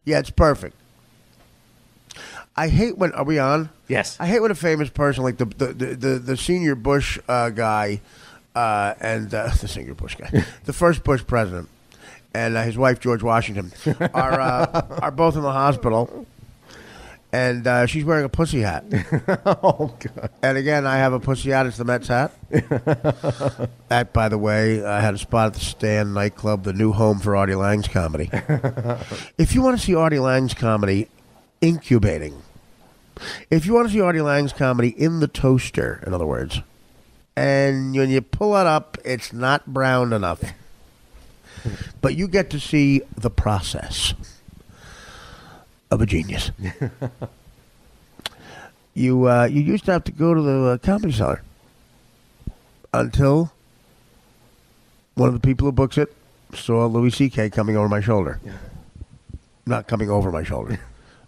Yeah, it's perfect. I hate when... Are we on? Yes. I hate when a famous person, like the senior Bush guy, and the senior Bush guy, the first Bush president, and his wife, George Washington, are both in the hospital, and she's wearing a pussy hat. Oh, God. And again, I have a pussy hat. It's the Mets hat. That, by the way, I had a spot at the Stand nightclub, the new home for Artie Lang's comedy. If you want to see Artie Lang's comedy incubating, if you want to see Artie Lang's comedy in the toaster, in other words, and when you pull it up, it's not browned enough. But you get to see the process of a genius. You used to have to go to the Comedy Cellar until one of the people who books it saw Louis C.K. coming over my shoulder. Not coming over my shoulder.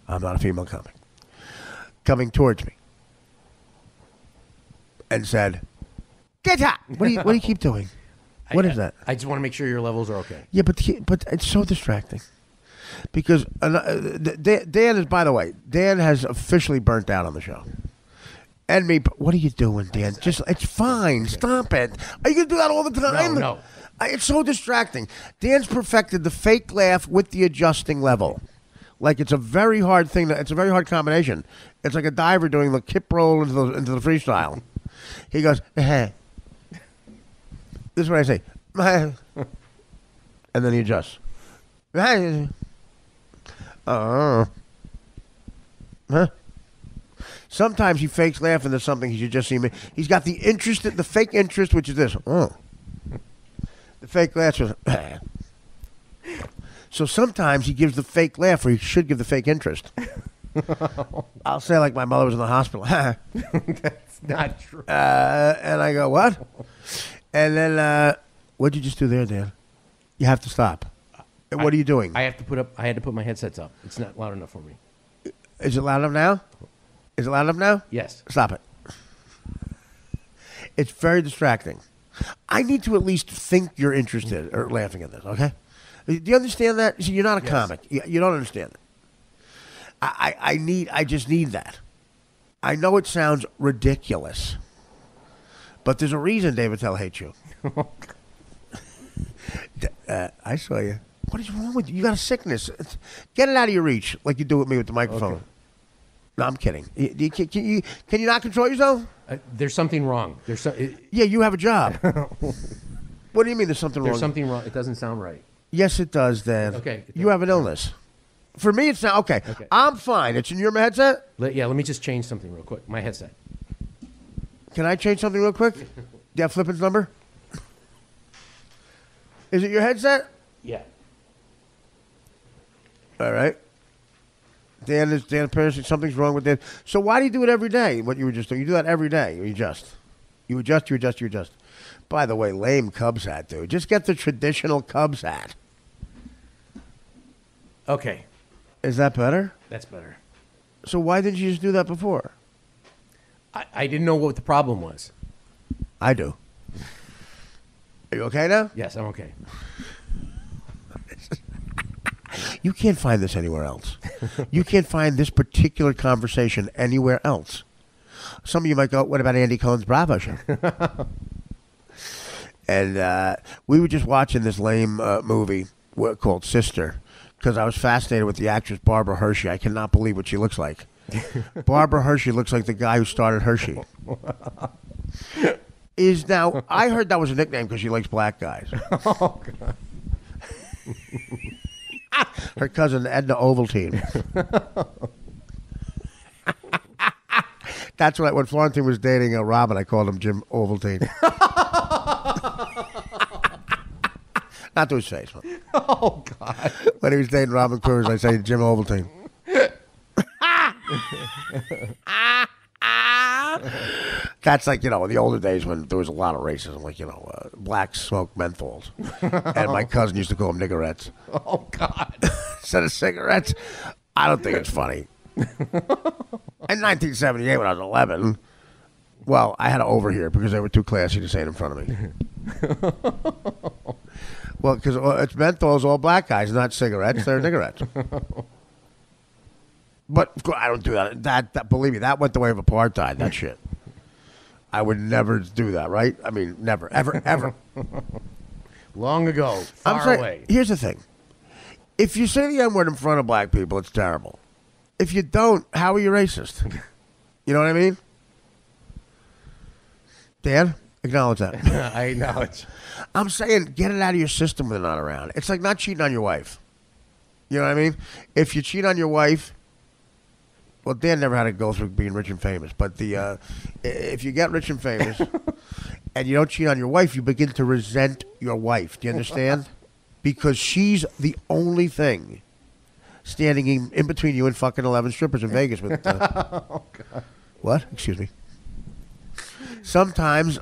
I'm not a female comic. Coming towards me. And said, "Get up!" What do you keep doing? What is that? I just want to make sure your levels are okay. Yeah, but it's so distracting. Because Dan is, by the way, Dan has officially burnt out on the show. And me, but what are you doing, Dan? Just, it's fine. Stop it. Are you going to do that all the time? No. It's so distracting. Dan's perfected the fake laugh with the adjusting level. Like, it's a very hard thing. It's a very hard combination. It's like a diver doing the kip roll into the freestyle. He goes, eh. This is what I say. And then he adjusts. Huh? Sometimes he fakes laughing at something he should just see me. He's got the interest, the fake interest, which is this. Oh. The fake laugh is. So sometimes he gives the fake laugh where he should give the fake interest. I'll say like my mother was in the hospital. That's not true. And I go, what? And then, what'd you just do there, Dan? You have to stop. What are you doing? I had to put my headsets up. It's not loud enough for me. Is it loud enough now? Is it loud enough now? Yes. Stop it. It's very distracting. I need to at least think you're interested or laughing at this, okay? Do you understand that? See, you're not a comic. You don't understand it. I just need that. I know it sounds ridiculous, but there's a reason David Attell hates you. I saw you. What is wrong with you? You got a sickness. Get it out of your reach, like you do with me with the microphone. Okay. No, I'm kidding. Can you not control yourself? There's something wrong. Yeah, you have a job. What do you mean there's something wrong? There's something wrong. It doesn't sound right. Yes, it does, Dan. Okay. You have an illness. For me, it's not. Okay. I'm fine. It's in your headset? Let me just change something real quick. My headset. Can I change something real quick? Do you have Flippin's number? Is it your headset? Yeah. All right. Dan apparently something's wrong with Dan. So why do you do it every day? What you were just doing? You do that every day. You adjust. You adjust. By the way, lame Cubs hat, dude. Just get the traditional Cubs hat. Okay. Is that better? That's better. So why didn't you just do that before? I didn't know what the problem was. I do. Are you okay now? Yes, I'm okay. You can't find this anywhere else. You can't find this particular conversation anywhere else. Some of you might go, what about Andy Cohen's Bravo show? And we were just watching this lame movie called Sister because I was fascinated with the actress Barbara Hershey. I cannot believe what she looks like. Barbara Hershey looks like the guy who started Hershey. Now, I heard that was a nickname because she likes black guys. Oh, God. Her cousin Edna Ovaltine. That's when Florentine was dating Robin, I called him Jim Ovaltine. Not to his face. Oh, God. When he was dating Robin Cruz, I say Jim Ovaltine. That's like, in the older days when there was a lot of racism, like, blacks smoked menthols. And my cousin used to call them niggerettes. Oh, God. Instead of cigarettes. I don't think it's funny. In 1978, when I was 11, well, I had to overhear because they were too classy to say it in front of me. Well, because it's menthols, all black guys, not cigarettes. They're niggerettes. But of course, I don't do that. That believe me, that went the way of apartheid. That shit. I would never do that, right? I mean, never, ever, ever. Long ago, far away. Here's the thing. If you say the N-word in front of black people, it's terrible. If you don't, how are you racist? You know what I mean? Dan, acknowledge that. I acknowledge. I'm saying get it out of your system when they're not around. It's like not cheating on your wife. You know what I mean? If you cheat on your wife, well, Dan never had to go through being rich and famous. But if you get rich and famous and you don't cheat on your wife, you begin to resent your wife. Do you understand? Because she's the only thing standing in between you and fucking 11 strippers in Vegas. With Oh, God. What? Excuse me. Sometimes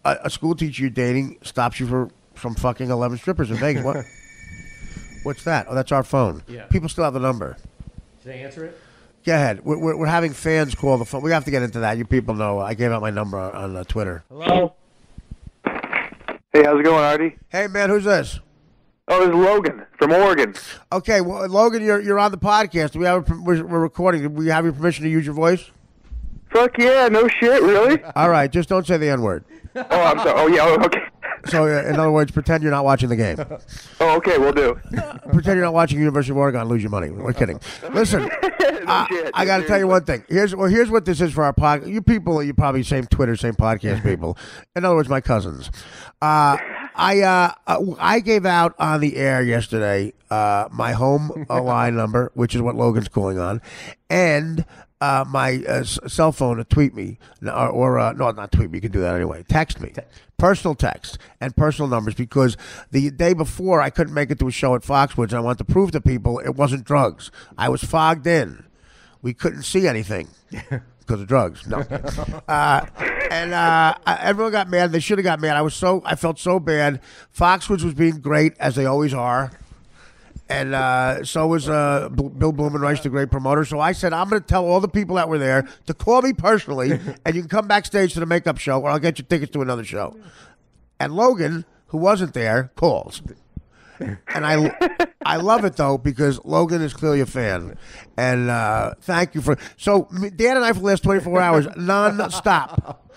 a school teacher you're dating stops you from fucking 11 strippers in Vegas. What? What's that? Oh, that's our phone. Yeah. People still have the number. Should I answer it? Go ahead. We're having fans call the phone. We have to get into that. You people know I gave out my number on Twitter. Hello? Hey, how's it going, Artie? Hey, man, who's this? Oh, this is Logan from Oregon. Okay, well, Logan, you're on the podcast. We're recording. Do we have your permission to use your voice? Fuck yeah, no shit, really? All right, just don't say the N-word. Oh, I'm sorry. Oh, yeah, okay. So, in other words, pretend you're not watching the game. Oh, okay, we'll do. Pretend you're not watching University of Oregon and lose your money. We're kidding. Listen, I got to tell you one thing. Here's what this is for our podcast. You people, you probably same Twitter, same podcast people. In other words, my cousins. I gave out on the air yesterday my home line number, which is what Logan's calling on, and my cell phone to tweet me, or no, not tweet me. You can do that anyway. Text me, personal text and personal numbers, because the day before I couldn't make it to a show at Foxwoods, and I wanted to prove to people it wasn't drugs. I was fogged in. We couldn't see anything because of drugs. No, everyone got mad. They should have got mad. I felt so bad. Foxwoods was being great, as they always are. And so was Bill Blumenreich, the great promoter. So I said, I'm going to tell all the people that were there to call me personally, and you can come backstage to the makeup show, or I'll get you tickets to another show. And Logan, who wasn't there, calls. And I love it, though, because Logan is clearly a fan. And thank you for... So Dan and I, for the last 24 hours, non-stop.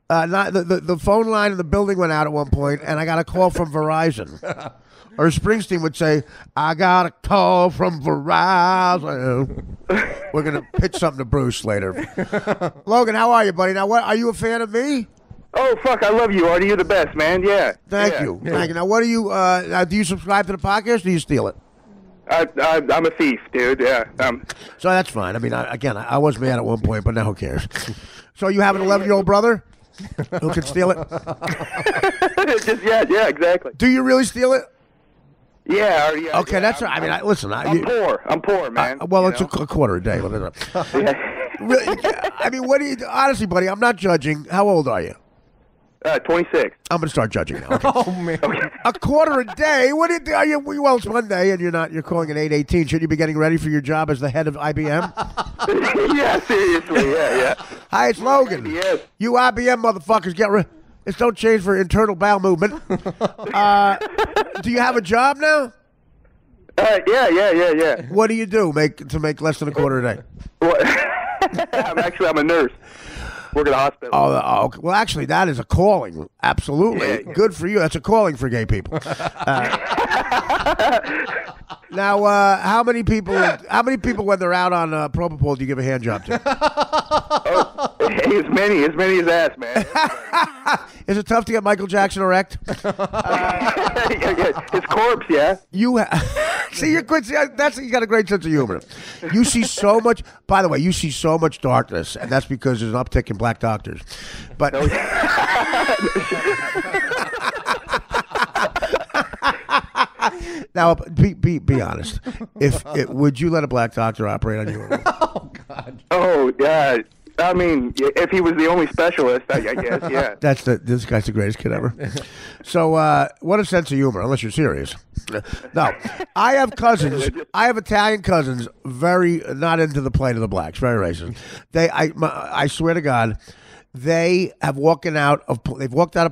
The phone line in the building went out at one point, and I got a call from Verizon. Or Springsteen would say, I got a call from Verizon. We're going to pitch something to Bruce later. Logan, how are you, buddy? Now, what are you a fan of me? Oh, fuck, I love you, Artie. You're the best, man. Yeah. Thank you. Thank you. Now, what do you, do you subscribe to the podcast, or do you steal it? I'm a thief, dude. Yeah. So that's fine. I mean, I was mad at one point, but now who cares? So you have an 11-year-old brother who can steal it? Yeah, exactly. Do you really steal it? Yeah. Yeah. Okay, that's. I mean, listen. I'm poor, man. Well, it's a quarter a day. Really, I mean, what do you? Honestly, buddy, I'm not judging. How old are you? 26. I'm gonna start judging now. Okay. Oh, man. Okay. A quarter a day? What do you? Are you? Well, it's Monday, and you're not. You're calling at 8:18. Shouldn't you be getting ready for your job as the head of IBM? Yeah, seriously. Yeah. Hi, it's Logan. Yes. You IBM motherfuckers, get ready. This don't change for internal bowel movement. Do you have a job now? Yeah. What do you do to make less than a quarter a day? What? I'm a nurse. Work at a hospital. Oh, okay. Well, actually, that is a calling. Absolutely. Yeah. Good for you. That's a calling for gay people. Now, how many people when they're out on propofol do you give a hand job to? Hey, as many as ass, man. Is it tough to get Michael Jackson erect? His corpse, yeah. See, you got a great sense of humor. You see so much. By the way, you see so much darkness, and that's because there's an uptick in black doctors. But now, be honest. Would you let a black doctor operate on you? Oh, God. Oh, yeah. I mean, if he was the only specialist, I guess, yeah. This guy's the greatest kid ever. So, what a sense of humor, unless you're serious. No, I have cousins. I have Italian cousins, very not into the plight of the blacks, very racist. I swear to God, they've walked out of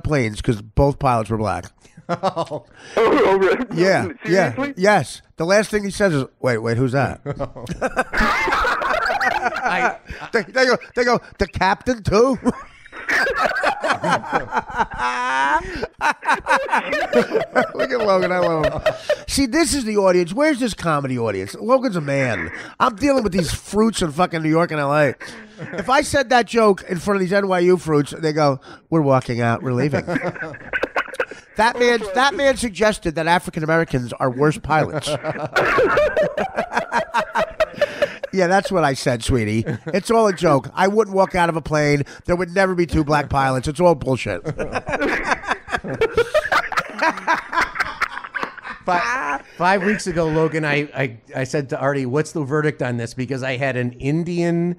planes because both pilots were black. Oh, really? Yeah, Seriously? yes. The last thing he says is, "Wait, who's that?" they go, the captain too. Look at Logan. I love him. See, this is the audience. Where's this comedy audience? Logan's a man. I'm dealing with these fruits in fucking New York and LA. If I said that joke in front of these NYU fruits, they go, "We're walking out. We're leaving." That man suggested that African Americans are worse pilots. Yeah, that's what I said, sweetie. It's all a joke. I wouldn't walk out of a plane. There would never be 2 black pilots. It's all bullshit. 5 weeks ago, Logan, I said to Artie, "What's the verdict on this?" Because I had an Indian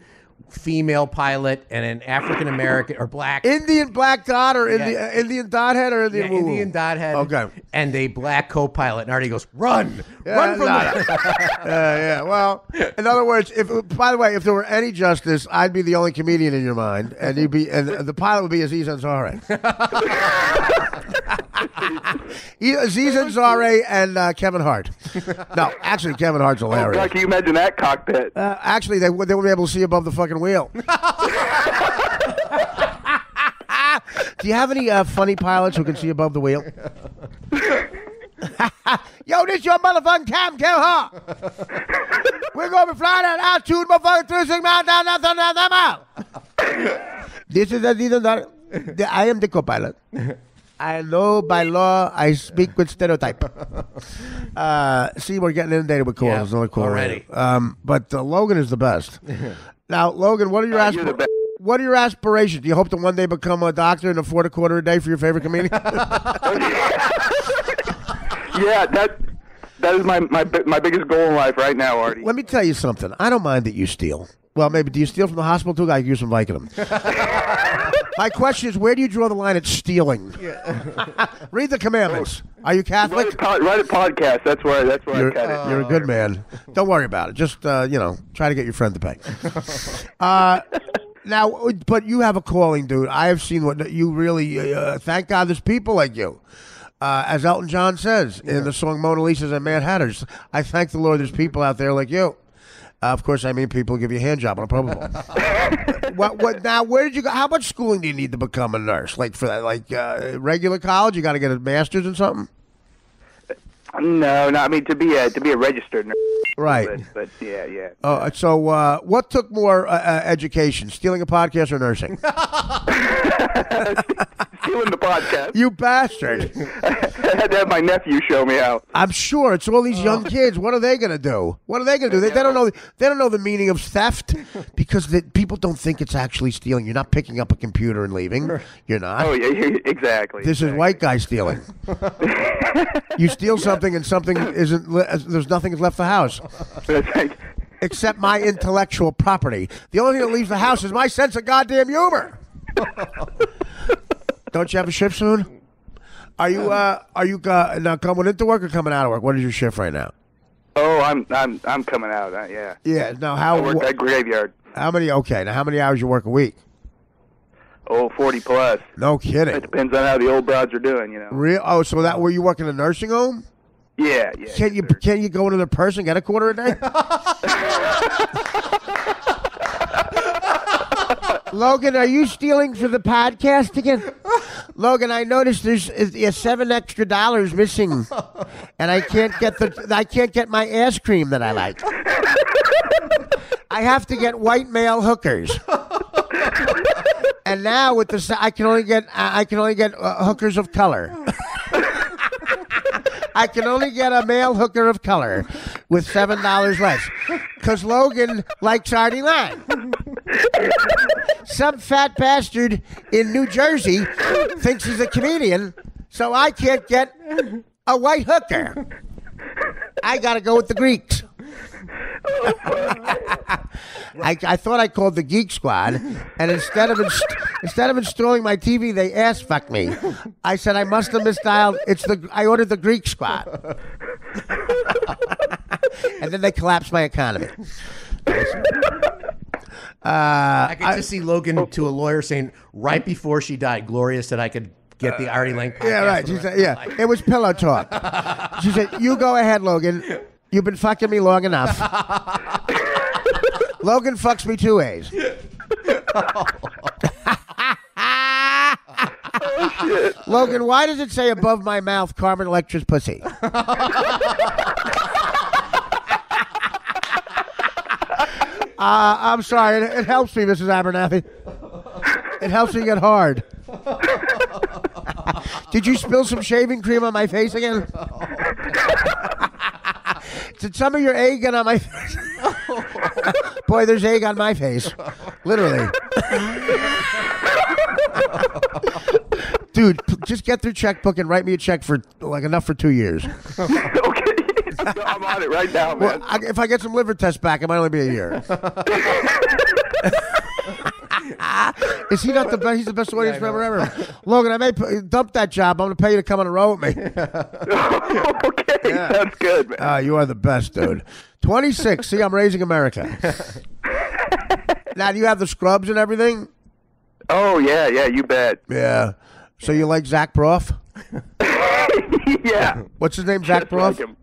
female pilot and an African American or black Indian black dot or Indian dot head or Indian woo-woo? Indian dot head. Okay. And a black co-pilot. And Artie goes, "Run from that." Yeah. Well, in other words, by the way, if there were any justice, I'd be the only comedian in your mind, and the pilot would be Aziz Ansari. Aziz Ansari and Kevin Hart. No, actually, Kevin Hart's hilarious. God, can you imagine that cockpit? Actually, they wouldn't be able to see above the fucking wheel. Do you have any funny pilots who can see above the wheel? Yo, this your motherfucking cam, Kevin Hart. We're going to be flying at altitude, motherfucking 36 miles down, that mile. This is Aziz Ansari. I am the co-pilot. I know by law I speak with stereotype. See, we're getting inundated with calls. Yeah, There's another call already. But Logan is the best. Now, Logan, what are your what are your aspirations? Do you hope to one day become a doctor and afford $0.25 a day for your favorite comedian? Yeah, that is my biggest goal in life right now, Artie. Let me tell you something. I don't mind that you steal. Well, maybe do you steal from the hospital too? I use some Vicodin. My question is, where do you draw the line at stealing? Read the commandments. Are you Catholic? Write a podcast. That's where I cut it. You're a good man. Don't worry about it. Just try to get your friend to pay. Now, but you have a calling, dude. I have seen what you really. Thank God, there's people like you. As Elton John says in the song Mona Lisa's and Mad Hatters, I thank the Lord there's people out there like you. Of course, I mean people who give you a hand job on a probable. What now? Where did you go? How much schooling do you need to become a nurse? Like for that, regular college, you got to get a master's in something. No. I mean to be a registered nurse. Right. But yeah. So what took more education, stealing a podcast or nursing? Stealing the podcast. You bastard! I had to have my nephew show me how. I'm sure it's all these young kids. What are they gonna do? They don't know. They don't know the meaning of theft because people don't think it's actually stealing. You're not picking up a computer and leaving. You're not. Oh yeah, exactly. This is white guy stealing. You steal something and something isn't. There's nothing left the house. Except my intellectual property. The only thing that leaves the house is my sense of goddamn humor. Don't you have a shift soon? Are you now coming into work or coming out of work? What is your shift right now? Oh, I'm coming out. Yeah. Yeah. Now how? I work at graveyard. How many? Okay. Now how many hours you work a week? Oh, 40 plus. No kidding. It depends on how the old broads are doing, Real? Oh, so that where you work in a nursing home? Yeah. Can't you go into the purse and get $0.25 a day? Logan, are you stealing for the podcast again? Logan, I noticed there's $7 extra missing, and I can't get my ass cream that I like. I have to get white male hookers. And now with I can only get hookers of color. I can only get a male hooker of color with $7 less. Because Logan likes Artie Lang. Some fat bastard in New Jersey thinks he's a comedian, so I can't get a white hooker. I got to go with the Greeks. I thought I called the Geek Squad, and instead of installing my TV, they ass fucked me. I said I must have misdialed. I ordered the Greek Squad, and then they collapsed my economy. I could just see Logan to a lawyer saying right before she died, Gloria said I could get the Artie Lang podcast. Yeah, right. for the She rest said, of my life. it was pillow talk. She said, "You go ahead, Logan. You've been fucking me long enough." Logan fucks me 2 ways. Logan, why does it say above my mouth, Carmen Electra's pussy? I'm sorry. It helps me, Mrs. Abernathy. It helps me get hard. Did you spill some shaving cream on my face again? Did some of your egg get on my face? Boy, there's egg on my face. Literally. Dude, just get their checkbook and write me a check for like enough for 2 years. Okay. I'm on it right now, man. Well, if I get some liver tests back, it might only be a year. Is he not the best? He's the best audience member ever. Logan, I may dump that job. I'm going to pay you to come on a row with me. Okay, that's good, man. You are the best, dude. 26. See, I'm raising America. Now, do you have the scrubs and everything? Oh, yeah, you bet. Yeah. So you like Zach Braff? Yeah. What's his name? Zach Just Braff? like him.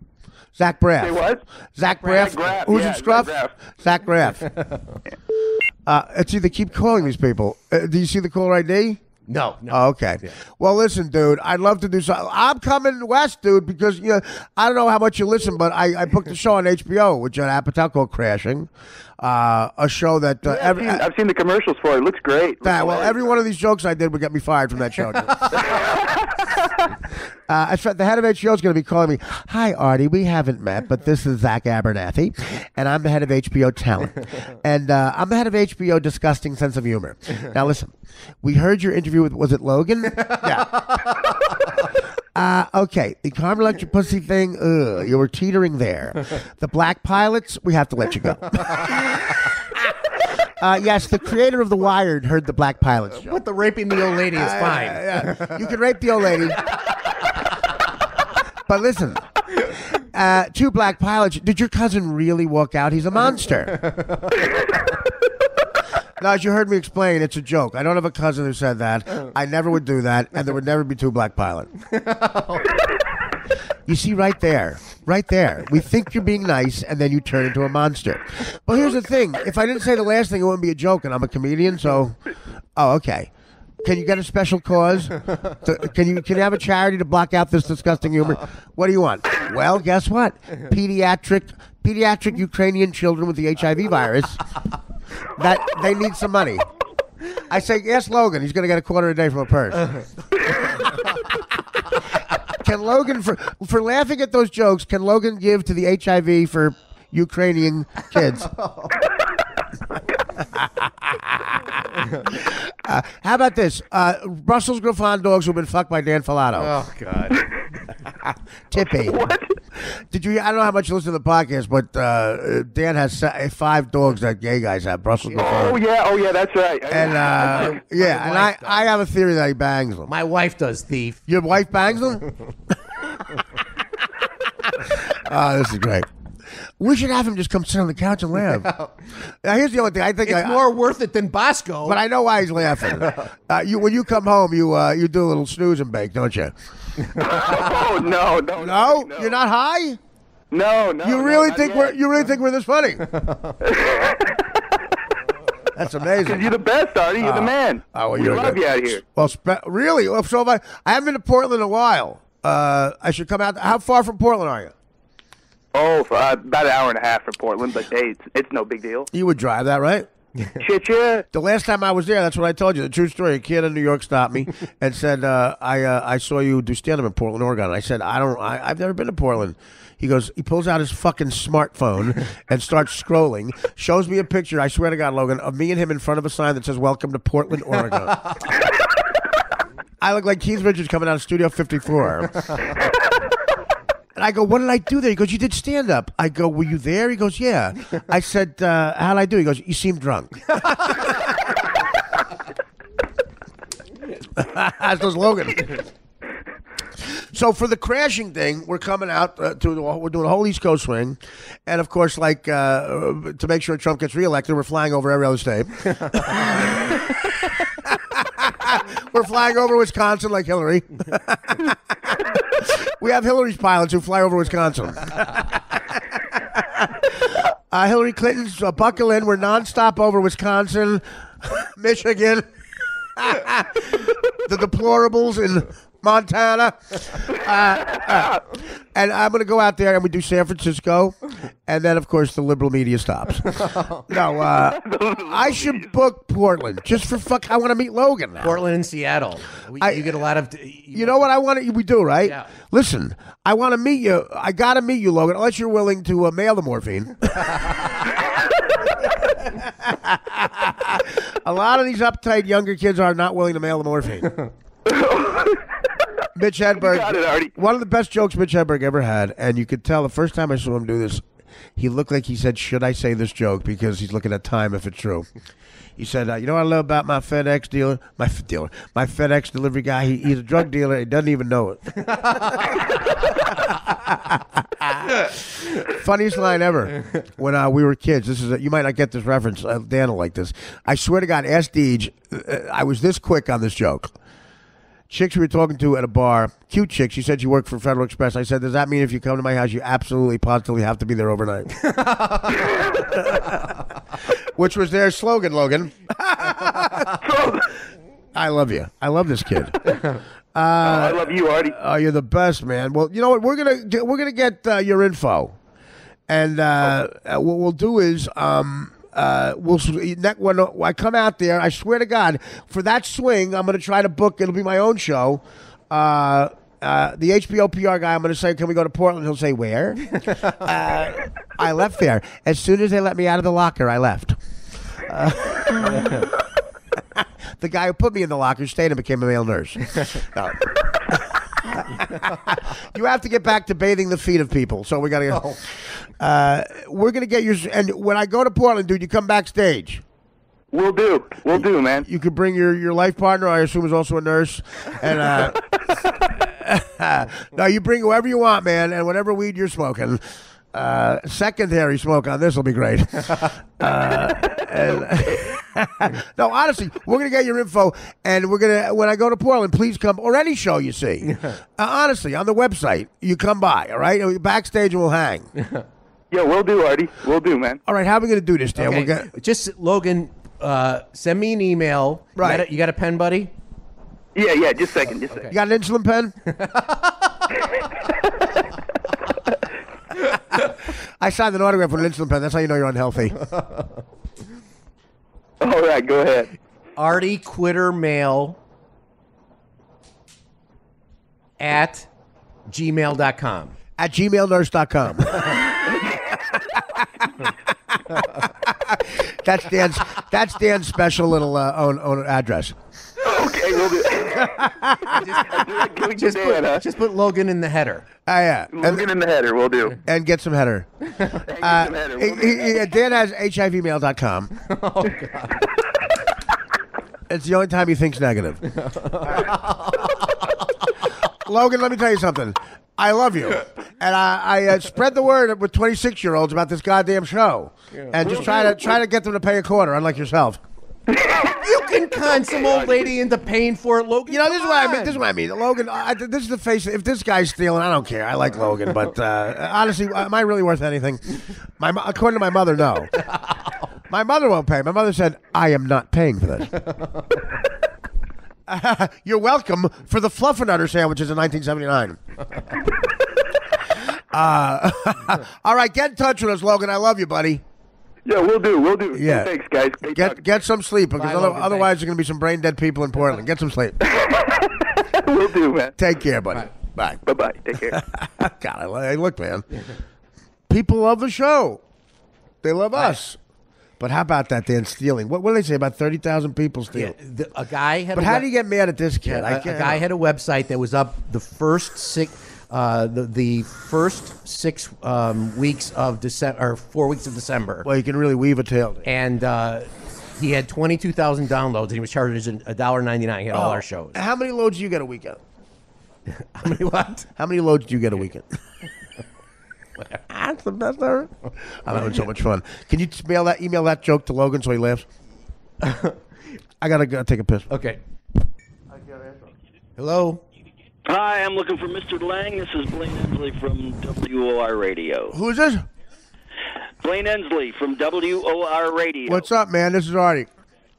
Zach Braff. Say what? Zach Braff. Zach Braff, Who's yeah, in Scruff? Zach Braff. Zach Braff. It's they keep calling these people. Do you see the caller ID? No. Oh, okay. Yeah. Well, listen, dude. I'd love to do something. I'm coming west, dude, because I don't know how much you listen, but I booked a show on HBO with Judd Apatow called Crashing, a show that I've seen the commercials for it. It looks great. Well, every one of these jokes I did would get me fired from that show. The head of HBO is going to be calling me. Hi, Artie. We haven't met, but this is Zach Abernathy, and I'm the head of HBO Talent, and I'm the head of HBO Disgusting Sense of Humor. Now, listen. We heard your interview with, was it Logan? Yeah. Okay, the Carmen Electra pussy thing, you were teetering there. The black pilots, we have to let you go. Yes, the creator of The Wired heard the black pilots joke. But the raping the old lady is fine. Yeah. You can rape the old lady. But listen, 2 black pilots, did your cousin really walk out? He's a monster. No, as you heard me explain, it's a joke. I don't have a cousin who said that. I never would do that, and there would never be 2 black pilots. You see, right there. We think you're being nice, and then you turn into a monster. But here's the thing. If I didn't say the last thing, it wouldn't be a joke, and I'm a comedian, so... Oh, okay. Can you get a special cause? Can you have a charity to block out this disgusting humor? What do you want? Well, guess what? Pediatric Ukrainian children with the HIV virus... that they need some money. I say, yes, Logan. He's going to get $0.25 a day from a purse. Can Logan, for laughing at those jokes, can Logan give to the HIV for Ukrainian kids? How about this? Brussels Griffon dogs who've been fucked by Dan Filato. Oh, God. Tippy. What? Did you? I don't know how much you listen to the podcast, but Dan has 5 dogs that gay guys have. Brussels Griffon. Oh yeah, that's right. And I have a theory that he bangs them. My wife does, thief. Your wife bangs them? Oh, this is great. We should have him just come sit on the couch and laugh. Now, here's the only thing I think It's more worth it than Bosco. but I know why he's laughing. When you come home, you do a little snooze and bake, don't you? Oh no. No, you're not high. No. You really think we're this funny? That's amazing. You're the best, Artie. You're the man. Oh, well, we you're love good. you out here. Well, really? Well, so I haven't been to Portland in a while. I should come out. How far from Portland are you? Oh, for, about an hour and a half from Portland, but hey, it's no big deal. You would drive that, right? Shit, yeah. The last time I was there, that's what I told you. The true story. A kid in New York stopped me and said, "I saw you do stand-up in Portland, Oregon." And I said, I've never been to Portland." He goes, he pulls out his fucking smartphone and starts scrolling. Shows me a picture. I swear to God, Logan, of me and him in front of a sign that says "Welcome to Portland, Oregon." I look like Keith Richards coming out of Studio 54. And I go, what did I do there? He goes, you did stand-up. I go, were you there? He goes, yeah. I said, how'd I do? He goes, you seem drunk. As does Logan. So for the crashing thing, we're coming out we're doing a whole East Coast swing. And, of course, like, to make sure Trump gets reelected, we're flying over every other state. We're flying over Wisconsin like Hillary. We have Hillary's pilots who fly over Wisconsin. Hillary Clinton's buckle in. We're nonstop over Wisconsin, Michigan, the deplorables in Montana. And I'm going to go out there and we do San Francisco. And then, of course, the liberal media stops. No, I should book Portland just for fuck. I want to meet Logan now. Portland and Seattle. You get a lot of. You know what I want to? We do, right? Yeah. Listen, I want to meet you. I got to meet you, Logan, unless you're willing to mail the morphine. A lot of these uptight younger kids are not willing to mail the morphine. Mitch Hedberg, got it, Artie. one of the best jokes Mitch Hedberg ever had, and you could tell the first time I saw him do this, he looked like he said, should I say this joke, because he's looking at time if it's true. He said, you know what I love about my FedEx dealer? My FedEx delivery guy, he's a drug dealer, he doesn't even know it. Funniest line ever. When we were kids, you might not get this reference, Dan will like this. I swear to God, ask Deej, I was this quick on this joke. Chicks we were talking to at a bar, cute chick, she said she worked for Federal Express. I said, does that mean if you come to my house, you absolutely, positively have to be there overnight? Which was their slogan, Logan. I love you. I love this kid. I love you, Artie. Oh, you're the best, man. Well, you know what? We're gonna get your info, and what we'll do is when I come out there, I swear to God, for that swing, I'm gonna try to book. It'll be my own show. The HBO PR guy, I'm going to say, can we go to Portland? He'll say, where? I left there. As soon as they let me out of the locker, I left. The guy who put me in the locker stayed and became a male nurse. No. You have to get back to bathing the feet of people, so we got to go. We're going to get your... And when I go to Portland, dude, you come backstage. We'll do, man. You could bring your life partner, I assume is also a nurse. And no, you bring whoever you want, man, and whatever weed you're smoking. Secondary smoke on this will be great. No, honestly, we're gonna get your info, and we're gonna when I go to Portland, please come, or any show you see. Honestly, on the website, you come by. All right, backstage and we'll hang. Yeah, we'll do, Artie. We'll do, man. All right, how are we gonna do this, Dan? Okay. Just Logan, send me an email. Right. You got a pen, buddy? Yeah. Just a second. Okay. You got an insulin pen? I signed an autograph with an insulin pen. That's how you know you're unhealthy. All right, go ahead. Artie Quitter Mail at gmail.com. At gmailnurse.com. That's Dan's special little own address. Okay, we'll do. Just put Logan in the header. Yeah. Logan in the header, we'll do. And get some header. Dan has hivmail.com. Oh, God. It's the only time he thinks negative. Logan, let me tell you something. I love you. And I spread the word with 26-year-olds about this goddamn show. Yeah. And just try to get them to pay a quarter, unlike yourself. You can con some old lady into paying for it, Logan. You know, this is what I mean. Logan, this is the face. If this guy's stealing, I don't care. I like Logan, but honestly, am I really worth anything? According to my mother, no. My mother won't pay. My mother said, I am not paying for this. You're welcome for the Fluffernutter sandwiches in 1979. All right, get in touch with us, Logan. I love you, buddy. Yeah, we'll do. Yeah. Thanks, guys. Get some sleep, because Logan, otherwise there's going to be some brain dead people in Portland. Get some sleep. We'll do, man. Take care, buddy. Bye. Bye-bye. Take care. God, look, man. People love the show. They love us. But how about that, Dan, stealing? What do they say, about 30,000 people steal? Yeah, a guy had. But how do you get mad at this kid? A guy had a website that was up the first six. The first 6 weeks of December, or 4 weeks of December. Well, you can really weave a tale. And he had 22,000 downloads, and he was charged $1.99. He had all our shows. How many loads do you get a weekend? How many what? How many loads do you get a weekend? That's the best ever. I'm having so much fun. Can you email that joke to Logan so he laughs? I gotta go take a piss. Okay. Hello. Hi, I'm looking for Mr. Lang. This is Blaine Ensley from WOR Radio. Who is this? Blaine Ensley from WOR Radio. What's up, man? This is Artie.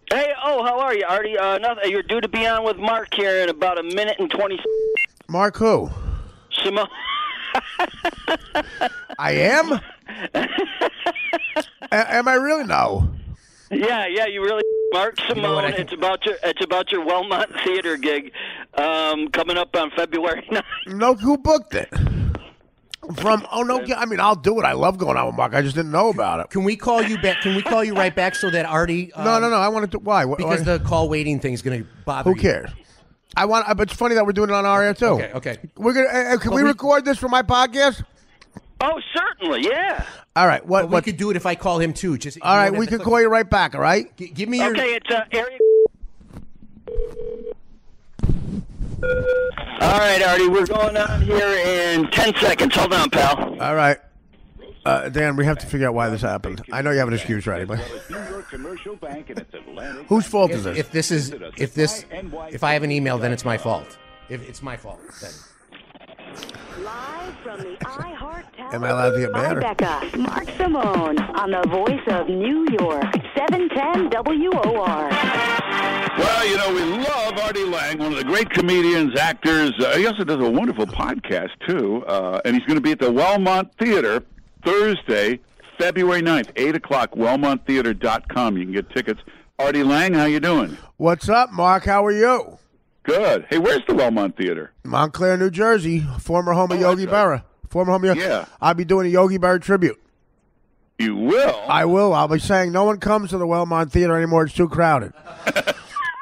Hey, how are you, Artie? Nothing. You're due to be on with Mark here in about a minute and 20 seconds. Mark who? Simone. I am? Am I really? No. Yeah, you really, Mark Simone. You know what, it's about your Wellmont Theater gig coming up on February 9th. No, who booked it? I mean, I'll do it. I love going out with Mark. I just didn't know about it. Can we call you back? Can we call you right back so that Artie? No. I want to. Why? Because the call waiting thing is going to bother you. Who cares? But it's funny that we're doing it on our air too. Okay. We're gonna. Can we record this for my podcast? Oh, certainly, yeah. All right. What? We could do it if I call him too. Just All right. We can call you right back. All right. Give me your. Okay, it's area. All right, Artie, we're going on here in 10 seconds. Hold on, pal. All right. Dan, we have to figure out why this happened. I know you have an excuse ready, but whose fault is this? If I have an email, then it's my fault. If it's my fault, then. Live from the iHeart Tower. Am I allowed to get mad? Becca, Mark Simone on the voice of New York, 710 WOR. Well, we love Artie Lang, one of the great comedians, actors. He also does a wonderful podcast, too. And he's going to be at the Wellmont Theater Thursday, February 9th, 8 o'clock, wellmonttheater.com. You can get tickets. Artie Lang, how you doing? What's up, Mark? How are you? Good. Hey, where's the Wellmont Theater? Montclair, New Jersey, former home of Yogi Berra. Former home of Yeah. I'll be doing a Yogi Berra tribute. You will? I will. I'll be saying no one comes to the Wellmont Theater anymore. It's too crowded.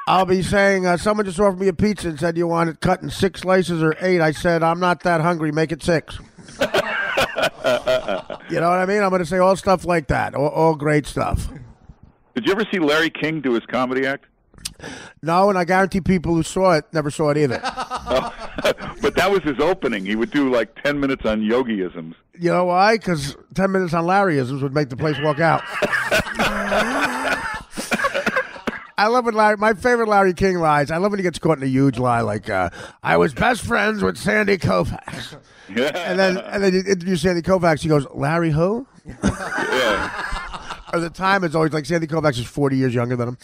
I'll be saying someone just offered me a pizza and said, you want it cut in 6 slices or 8? I said, I'm not that hungry. Make it 6. You know what I mean? I'm going to say all stuff like that. All great stuff. Did you ever see Larry King do his comedy act? No, and I guarantee people who saw it never saw it either. But that was his opening. He would do like 10 minutes on yogiisms. You know why? Because 10 minutes on Larryisms would make the place walk out. I love when my favorite Larry King lies. I love when he gets caught in a huge lie, like I was best friends with Sandy Koufax. Yeah. And then you interview Sandy Koufax. He goes, Larry who? Yeah. Or the time is always like Sandy Koufax is 40 years younger than him.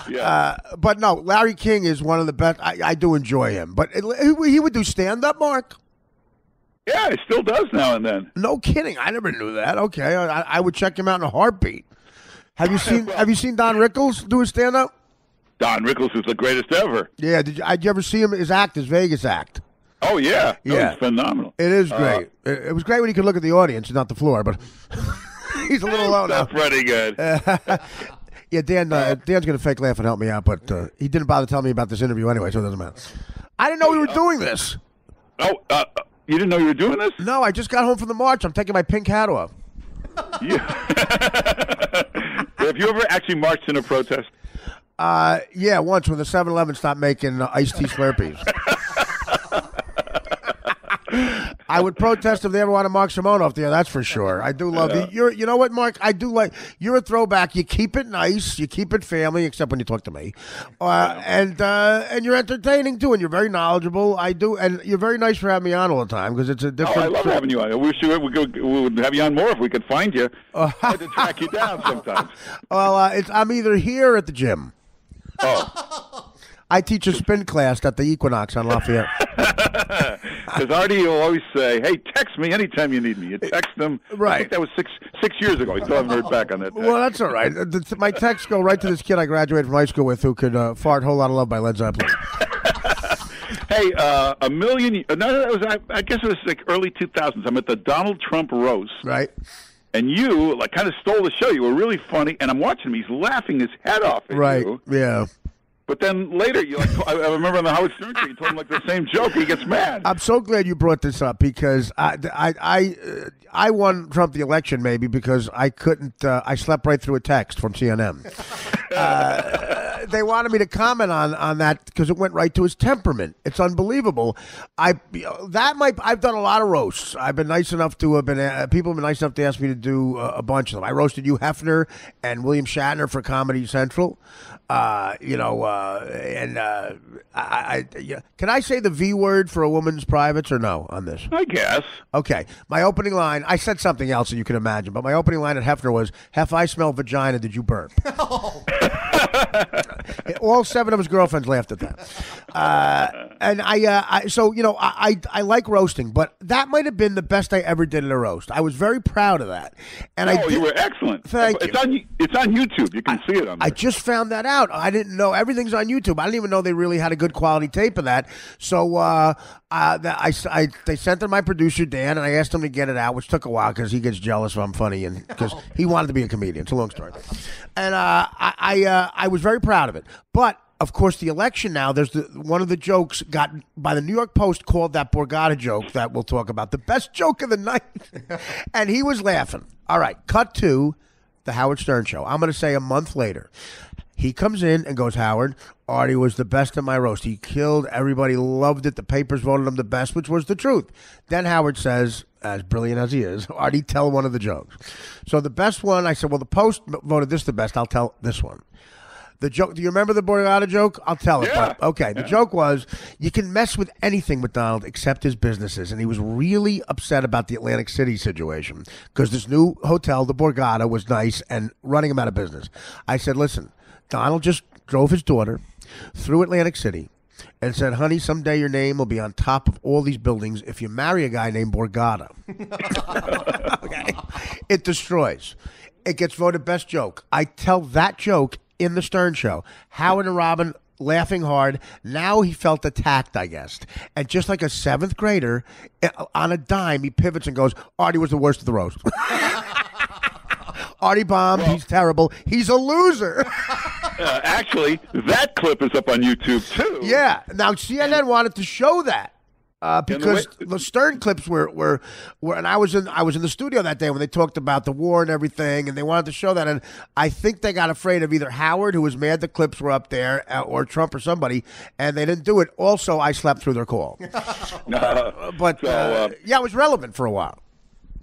Yeah. But no, Larry King is one of the best. I do enjoy him. But he would do stand-up, Mark? Yeah, he still does now and then. No kidding. I never knew that. Okay. I would check him out in a heartbeat. Have you seen Don Rickles do a stand-up? Don Rickles is the greatest ever. Yeah. Did you ever see him, his Vegas act? Oh, yeah. Yeah. It's phenomenal. It is great. It was great when he could look at the audience and not the floor, but he's a little low now. That's pretty good. Yeah, Dan's going to fake laugh and help me out, but he didn't bother telling me about this interview anyway, so it doesn't matter. I didn't know we were doing this. Oh, you didn't know you were doing this? No, I just got home from the march. I'm taking my pink hat off. Yeah. Have you ever actually marched in a protest? Yeah, once when the 7-Eleven stopped making iced tea Slurpees. I would protest if they ever want to Mark Simone off there. That's for sure. I do love you. You know what, Mark? I do like. You're a throwback. You keep it nice. You keep it family, except when you talk to me. And you're entertaining too, and you're very knowledgeable. I do, and you're very nice for having me on all the time because it's a different. Oh, I love having you on. I wish we would have you on more if we could find you. I had to track you down sometimes. Well, I'm either here or at the gym. Oh. I teach a spin class at the Equinox on Lafayette. Because Artie will always say, hey, text me anytime you need me. You text them. Right. I think that was six years ago. I still haven't heard back on that text. Well, that's all right. My texts go right to this kid I graduated from high school with who could fart Whole Lot of Love by Led Zeppelin. Hey, a million... I guess it was like early 2000s. I'm at the Donald Trump roast. Right. And you kind of stole the show. You were really funny. And I'm watching him. He's laughing his head off at you. Yeah. But then later, I remember on the Howard Stern show, you told him the same joke. He gets mad. I'm so glad you brought this up because I won Trump the election maybe because I couldn't. I slept right through a text from CNN. they wanted me to comment on that because it went right to his temperament. It's unbelievable. I've done a lot of roasts. I've been nice enough to have been people have been nice enough to ask me to do a bunch of them. I roasted Hugh Hefner and William Shatner for Comedy Central. Can I say the V word for a woman's privates or no on this? I guess. Okay. My opening line, I said something else that you can imagine, but my opening line at Hefner was, "Hef, I smell vagina, did you burp?" All 7 of his girlfriends laughed at that. And I like roasting, but that might have been the best I ever did in a roast. I was very proud of that. And you were excellent. Thank you. It's on YouTube. You can see it on there. I just found that out. I didn't know. Everything's on YouTube. I didn't even know they really had a good quality tape of that. So they sent it to my producer, Dan, and I asked him to get it out, which took a while because he gets jealous if I'm funny and because he wanted to be a comedian. It's a long story. And I was very proud of it. But of course, the election now, there's one of the jokes got by the New York Post called that Borgata joke that we'll talk about, the best joke of the night. And he was laughing. All right, cut to the Howard Stern show. I'm going to say a month later. He comes in and goes, "Howard, Artie was the best in my roast. He killed. Everybody loved it. The papers voted him the best," which was the truth. Then Howard says, as brilliant as he is, "Artie, tell one of the jokes." So the best one, I said, "Well, the Post voted this the best. I'll tell this one." The joke, do you remember the Borgata joke? I'll tell it. Yeah. Okay, the joke was, you can mess with anything with Donald except his businesses. And he was really upset about the Atlantic City situation because this new hotel, the Borgata, was nice and running him out of business. I said, listen, Donald just drove his daughter through Atlantic City and said, "Honey, someday your name will be on top of all these buildings if you marry a guy named Borgata." Okay. It destroys. It gets voted best joke. I tell that joke in the Stern show. Howard and Robin laughing hard. Now he felt attacked, I guess. And just like a 7th grader, on a dime, he pivots and goes, "Artie was the worst of the roast." Artie bombed. He's terrible. He's a loser. Actually, that clip is up on YouTube, too. Yeah. Now, CNN wanted to show that. Because the Stern clips were and I was in the studio that day when they talked about the war and everything, and they wanted to show that, and I think they got afraid of either Howard, who was mad the clips were up there, or Trump or somebody, and they didn't do it. Also, I slept through their call, but it was relevant for a while.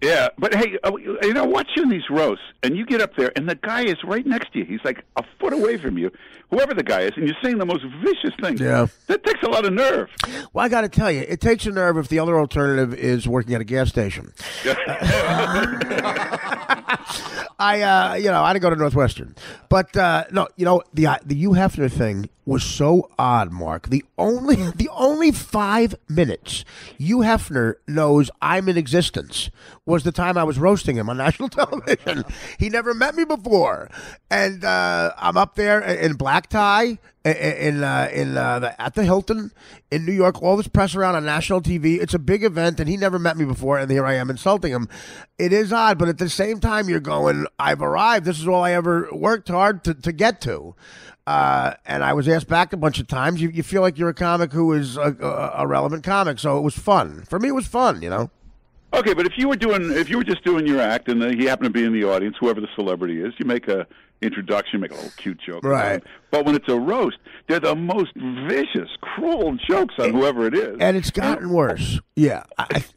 Yeah, but hey, watch you in these roasts, and you get up there, and the guy is right next to you. He's like a foot away from you, whoever the guy is, and you're saying the most vicious things. Yeah. That takes a lot of nerve. Well, I got to tell you, it takes a nerve if the other alternative is working at a gas station. I didn't go to Northwestern, but no, the Hugh Hefner thing was so odd, Mark. The only 5 minutes Hugh Hefner knows I'm in existence was the time I was roasting him on national television. He never met me before, and I'm up there in black tie at the Hilton in New York. All this press around on national TV. It's a big event, and he never met me before, and here I am insulting him. It is odd, but at the same time, you're going, I've arrived. This is all I ever worked hard to get to. And I was asked back a bunch of times. You feel like you're a comic who is a relevant comic, so it was fun. For me, it was fun, Okay, but if you were just doing your act, and he happened to be in the audience, whoever the celebrity is, you make a introduction, make a little cute joke, right? But when it's a roast, they're the most vicious, cruel jokes on whoever it is, and it's gotten worse. Yeah,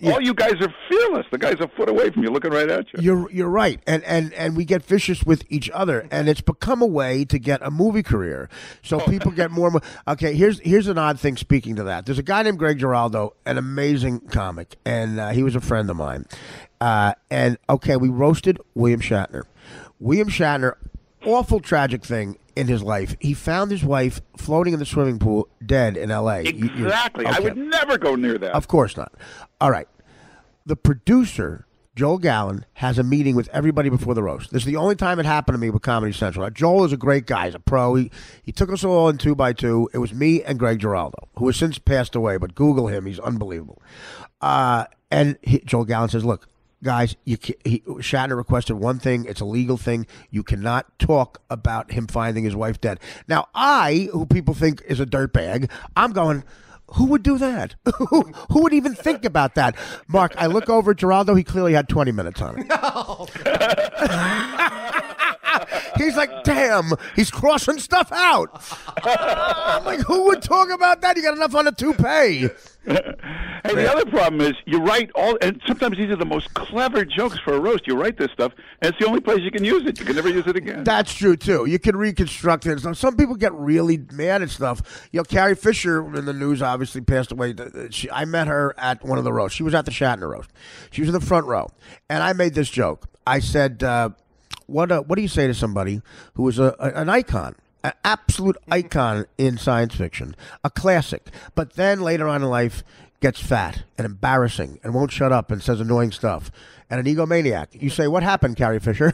all you guys are fearless. The guy's a foot away from you, looking right at you. You're right, and we get vicious with each other, and it's become a way to get a movie career. So people get more. Okay, here's an odd thing. Speaking to that, there's a guy named Greg Giraldo, an amazing comic, and he was a friend of mine. And okay, we roasted William Shatner. William Shatner. Awful tragic thing in his life. He found his wife floating in the swimming pool, dead in L.A. Exactly. Okay. I would never go near that. Of course not. All right. The producer, Joel Gallen, has a meeting with everybody before the roast. This is the only time it happened to me with Comedy Central. Now, Joel is a great guy. He's a pro. He took us all in 2x2. It was me and Greg Giraldo, who has since passed away, but Google him. He's unbelievable. Joel Gallen says, look, guys, Shatner requested one thing. It's a legal thing. You cannot talk about him finding his wife dead. Now, who people think is a dirtbag, I'm going, who would do that? Who would even think about that? Mark, I look over at Giraldo. He clearly had 20 minutes on it. He's like, damn, he's crossing stuff out. I'm like, who would talk about that? You got enough on the toupee. Hey, the other problem is you write and sometimes these are the most clever jokes for a roast. You write this stuff, and it's the only place you can use it. You can never use it again. That's true, too. You can reconstruct it. Some people get really mad at stuff. Carrie Fisher in the news obviously passed away. I met her at one of the roasts. She was at the Shatner roast. She was in the front row, and I made this joke. I said, what do you say to somebody who is an icon? An absolute icon in science fiction, a classic, but then later on in life gets fat and embarrassing and won't shut up and says annoying stuff and an egomaniac. You say, what happened, Carrie Fisher?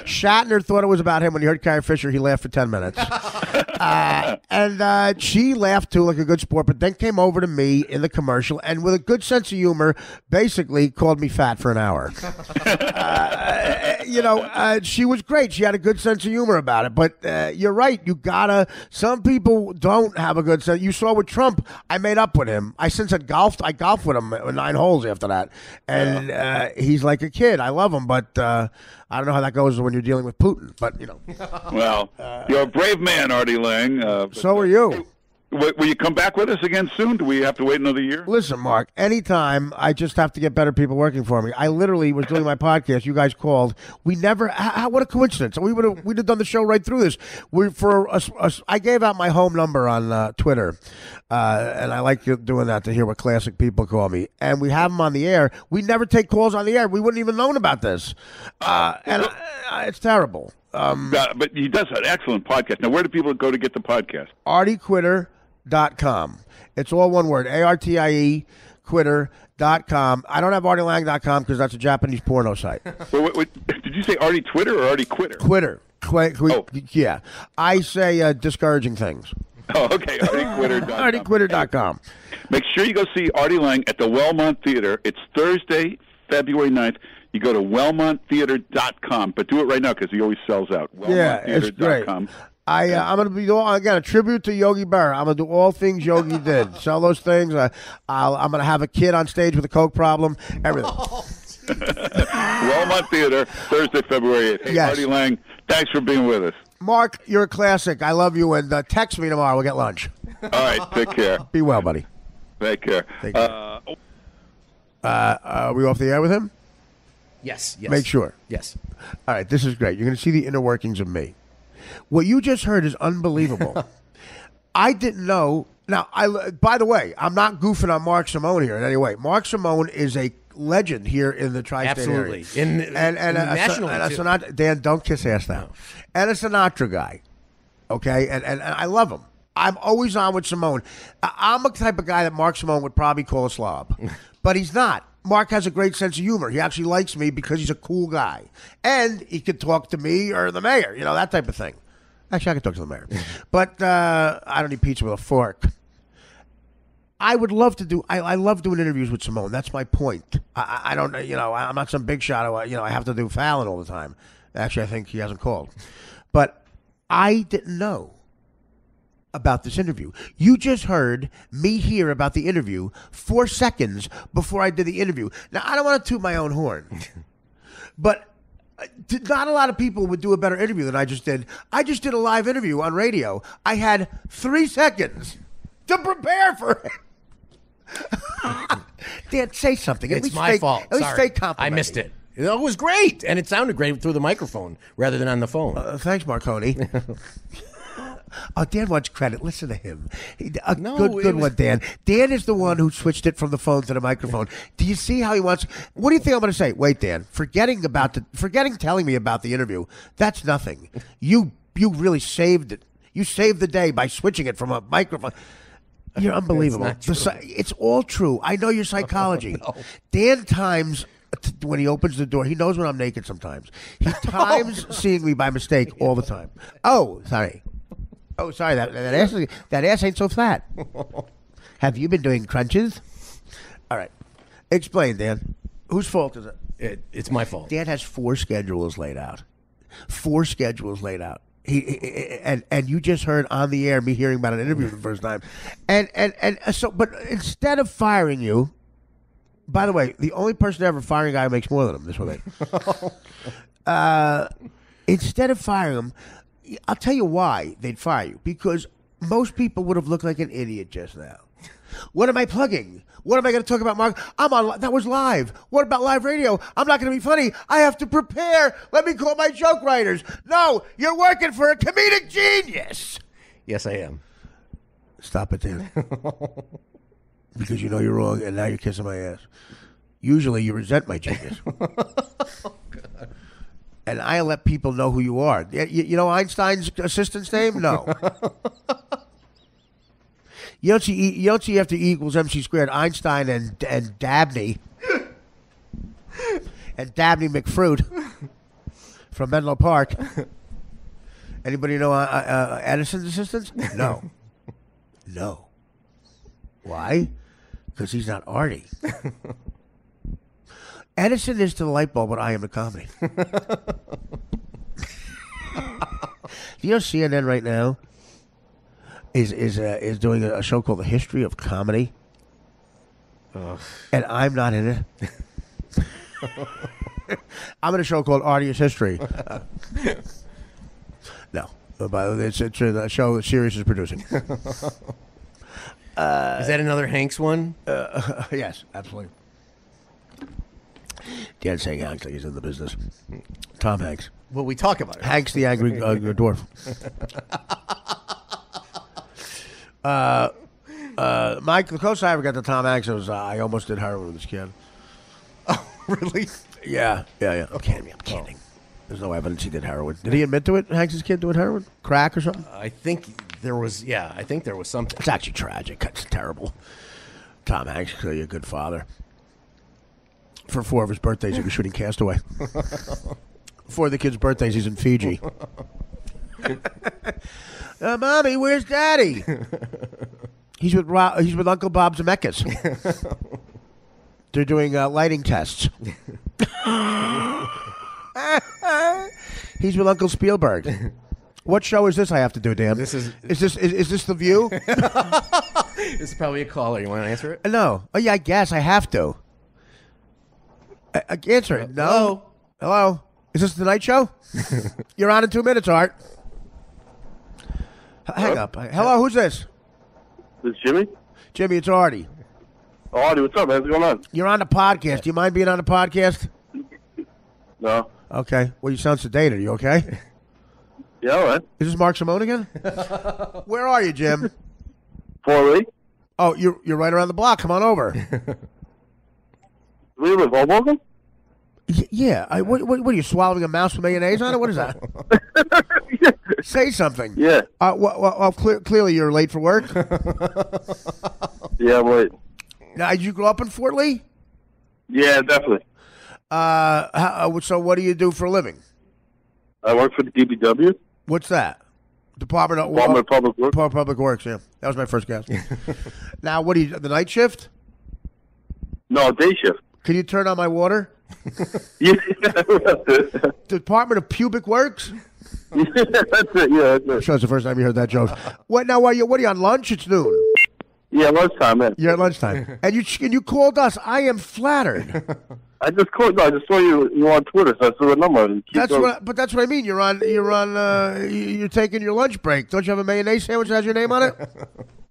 Shatner thought it was about him. When he heard Carrie Fisher, he laughed for 10 minutes. And she laughed too, like a good sport, but then came over to me in the commercial and with a good sense of humor, basically called me fat for an hour. She was great. She had a good sense of humor about it. But you're right. Some people don't have a good sense. You saw with Trump, I made up with him. I golfed with him 9 holes after that. And he's like a kid. I love him, but I don't know how that goes when you're dealing with Putin. But, Well, you're a brave man, Artie Lang. So are you. Will you come back with us again soon? Do we have to wait another year? Listen, Mark, anytime. I just have to get better people working for me. I literally was doing my podcast. You guys called. We never. What a coincidence! We'd have done the show right through this. I gave out my home number on Twitter, and I like doing that to hear what classic people call me. And we have them on the air. We never take calls on the air. We wouldn't even known about this, it's terrible. But he does an excellent podcast. Now, where do people go to get the podcast? ArtieQuitter.com. It's all one word. ARTIE Quitter.com. I don't have ArtieLang.com because that's a Japanese porno site. Wait, did you say Artie Twitter or Artie Quitter? Quitter. Yeah. I say discouraging things. Oh, okay. ArtieQuitter.com. ArtieQuitter.com. Make sure you go see Artie Lang at the Wellmont Theater. It's Thursday, February 9th. You go to WellmontTheater.com, but do it right now because he always sells out. Yeah, it's great. I'm going to be again a tribute to Yogi Berra. I'm going to do all things Yogi did. Sell those things. I'm going to have a kid on stage with a coke problem. Everything. Wellmont Theater, Thursday, February 8th. Hey, yes. Artie Lang, thanks for being with us. Mark, you're a classic. I love you, and text me tomorrow. We'll get lunch. All right, take care. Be well, buddy. Take care. Are we off the air with him? Yes. Make sure. Yes. All right, this is great. You're going to see the inner workings of me. What you just heard is unbelievable. I didn't know. Now, by the way, I'm not goofing on Mark Simone here in any way. Mark Simone is a legend here in the tri-state area. Absolutely. Nationally, Dan, don't kiss ass now. No. And a Sinatra guy. Okay? And I love him. I'm always on with Simone. I'm the type of guy that Mark Simone would probably call a slob. But he's not. Mark has a great sense of humor. He actually likes me because he's a cool guy. And he could talk to me or the mayor, that type of thing. Actually, I could talk to the mayor. But I don't eat pizza with a fork. I would love to do, I love doing interviews with Simone. That's my point. I don't, I'm not some big shot. I have to do Fallon all the time. Actually, I think he hasn't called. But I didn't know about this interview. You just heard me hear about the interview 4 seconds before I did the interview. Now, I don't want to toot my own horn, but not a lot of people would do a better interview than I just did. I just did a live interview on radio. I had 3 seconds to prepare for it. Dan, say something. It's my fault. At least fake compliment. I missed it. It was great, and it sounded great through the microphone rather than on the phone. Thanks, Marconi. Oh, Dan wants credit. Listen to him. Good one, Dan. Dan is the one who switched it from the phone to the microphone. Do you see how he wants? What do you think I'm going to say? Wait, Dan. Forgetting telling me about the interview. That's nothing. You really saved it. You saved the day by switching it from a microphone. You're unbelievable. It's all true. I know your psychology. No. Dan times. When he opens the door, he knows when I'm naked sometimes. He times seeing me by mistake all the time. Oh, sorry. That ass ain't so flat. Have you been doing crunches? All right. Explain, Dan. Whose fault is it? It's my fault. Dan has 4 schedules laid out. 4 schedules laid out. And you just heard on the air me hearing about an interview for the first time. But instead of firing you, By the way, the only person ever firing a guy who makes more than him. This way. Instead of firing him, I'll tell you why they'd fire you. Because most people would have looked like an idiot just now. What am I plugging? What am I going to talk about, Mark? I'm on. That was live. What about live radio? I'm not going to be funny. I have to prepare. Let me call my joke writers. No, you're working for a comedic genius. Yes, I am. Stop it, Dan. Because you know you're wrong, and now you're kissing my ass. Usually you resent my genius. God. And I let people know who you are. You know Einstein's assistant's name? No. You don't see after E equals MC squared, Einstein and Dabney. And Dabney McFruit from Menlo Park. Anybody know Edison's assistants? No. No. Why? Because he's not Artie. Edison is to the light bulb what I am to comedy. You know CNN right now is doing a show called The History of Comedy. And I'm not in it. I'm in a show called Artie's History. No. But it's a show that Sirius is producing. Is that another Hanks one? Yes, absolutely. Dan's saying Hanks like he's in the business. Tom Hanks. Well, we talk about it. Hanks the Angry Dwarf. Mike, the closest I ever got to Tom Hanks was I almost did heroin with this kid. Oh, really? Yeah. I'm kidding. There's no evidence he did heroin. Did he admit to it, Hanks' kid doing heroin? Crack or something? I think there was something. It's actually tragic. It's terrible. Tom Hanks, clearly a good father. For 4 of his birthdays, he was shooting Castaway. 4 of the kids' birthdays, he's in Fiji. Mommy, where's Daddy? He's with Uncle Bob Zemeckis. They're doing lighting tests. He's with Uncle Spielberg. What show is this I have to do, Dan? Is this The View? This is probably a caller. You want to answer it? No. Oh yeah, I guess I have to. Answer it. No. Hello. Is this the night show? You're on in 2 minutes, Art. Hang up. Hello. Who's this? This is Jimmy. Jimmy, it's Artie. Oh, Artie, what's up, man? What's going on? You're on the podcast. Do you mind being on the podcast? No. Okay. Well, you sound sedated. Are you okay? Yeah, all right. Is this Mark Simone again? Where are you, Jim? Fort Lee. Oh, you're right around the block. Come on over. Do you live in Hoboken? Yeah. What are you swallowing a mouse with mayonnaise on it? What is that? Say something. Yeah. Well, clearly you're late for work. Yeah, I'm late. Now, did you grow up in Fort Lee? Yeah, definitely. So what do you do for a living? I work for the DPW. What's that? Department of Public Works. Public Works, yeah. That was my first guess. Now, what do you, the night shift? No, day shift. Can you turn on my water? Yeah. Department of Pubic Works? Yeah, that's it. Yeah, that's it. Sure, that's the first time you heard that joke. What are you on lunch? It's noon. Yeah, lunchtime, man. You're at lunchtime. And you called us. I am flattered. I just called. No, I just saw you on Twitter, so I saw the number. That's what I mean. You're taking your lunch break. Don't you have a mayonnaise sandwich that has your name on it?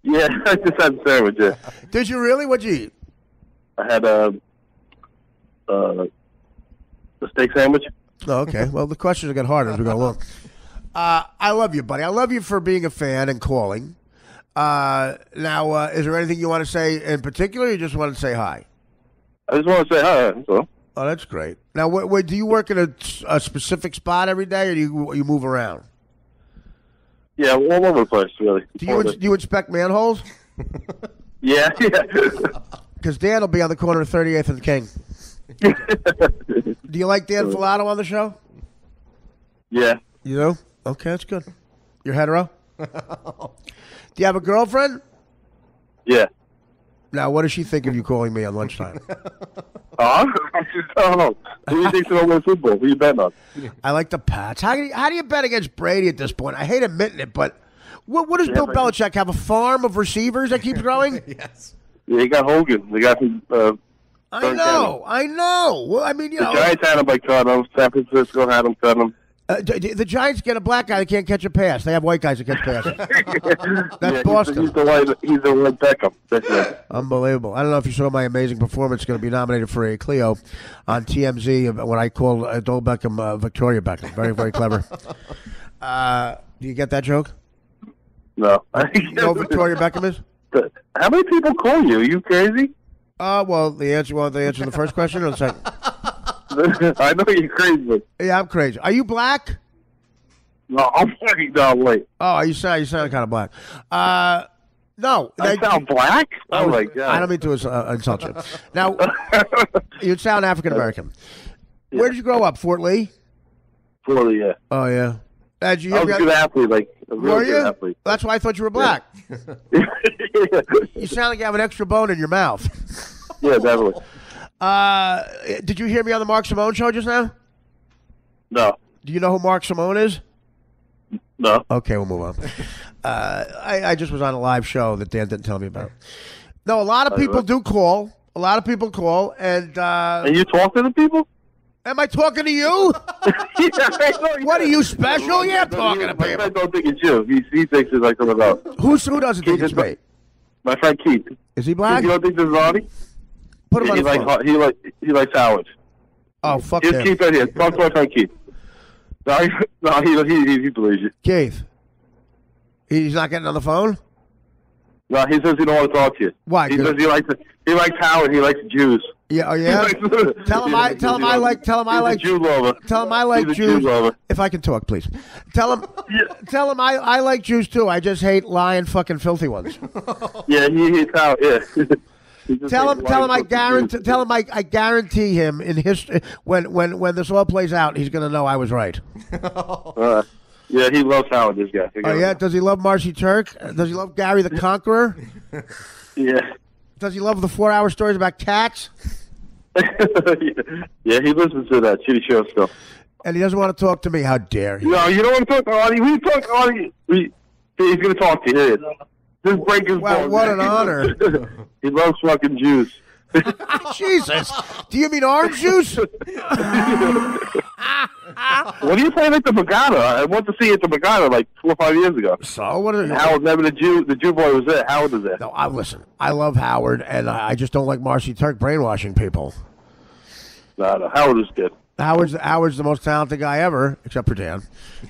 Yeah, I just had a sandwich. Yeah. Did you really? What'd you eat? I had a steak sandwich. Oh, okay. Well, the questions get harder as we go along. I love you, buddy. I love you for being a fan and calling. Now, is there anything you want to say in particular, or you just want to say hi? I just want to say hi. So. Oh, that's great. Now, do you work in a specific spot every day, or do you move around? Yeah, all over the place, really. Do you inspect manholes? Yeah. Because Dan will be on the corner of 38th and King. Do you like Dan Filato on the show? Yeah. You do? Okay, that's good. You're hetero? Do you have a girlfriend? Yeah. Now, what does she think of you calling me on lunchtime? I don't know. Who do you think's going to win football? Who you betting on? I like the Pats. How do you bet against Brady at this point? I hate admitting it, but what does Bill Belichick have? A farm of receivers that keeps growing? Yes. Yeah, he got Hogan. The guy from I know. Well, I mean, you The know. Giants had him by cut him. San Francisco had him cut him. The Giants get a black guy that can't catch a pass. They have white guys that catch passes. That's Boston. He's the white Beckham. That's it. Unbelievable. I don't know if you saw my amazing performance. Going to be nominated for a Clio on TMZ when I called Adol Beckham Victoria Beckham. Very, very clever. Do you get that joke? No. You know who Victoria Beckham is? How many people call you? Are you crazy? Well, the answer to the first question or the second? I know you're crazy. Yeah, I'm crazy. Are you black? No, I'm fucking down late. Oh, you sound kind of black. No. I sound black? Oh, my God. I don't mean to insult you. Now, you sound African American. Yeah. Where did you grow up? Fort Lee? Fort Lee, yeah. Oh, yeah. I was a good athlete, like a Were real you? good athlete. That's why I thought you were black. You sound like you have an extra bone in your mouth. Yeah, definitely. Did you hear me on the Mark Simone show just now? No. Do you know who Mark Simone is? No. Okay, we'll move on. I just was on a live show that Dan didn't tell me about. No, a lot of people do call. A lot of people call, and you talking to people? Am I talking to you? What are you special? Yeah, I'm talking to My people. friend don't think it's you. He thinks it's like something else. Who doesn't think it's me? My friend Keith. Is he black? You don't think this is Artie? Put him on the phone. He likes Howard. Oh, fuck Here's him. Keith right here. Talk to my friend Keith. No, he believes you. Keith. He's not getting on the phone? No, he says he don't want to talk to you. Why? He says he likes Howard. He likes Jews. Yeah, oh yeah. Tell him I like Jew lover. Tell him I like He's a Jews. Jew lover. If I can talk, please. Tell him I like Jews too. I just hate lying, fucking filthy ones. Yeah, he hates Howard. Yeah. Tell him I guarantee him in history when this all plays out, he's gonna know I was right. Yeah, he loves Howard. This guy. Oh yeah, does he love Marcy Turk? Does he love Gary the Conqueror? Yeah. Does he love the 4-hour stories about cats? Yeah, he listens to that shitty show stuff. And he doesn't want to talk to me. How dare he? No, you don't want to talk to Artie. We talk to Artie. He's going to talk to you. Just break his Well, balls. what an honor. He loves fucking Jews. Jesus. Do you mean orange juice? What are you playing at the Borgata? I went to see you at the Borgata like 4 or 5 years ago. So what are you? Howard, never the Jew boy was there. Howard was there. No, listen. I love Howard, and I just don't like Marcy Turk brainwashing people. No, Howard was good. Howard's the most talented guy ever, except for Dan.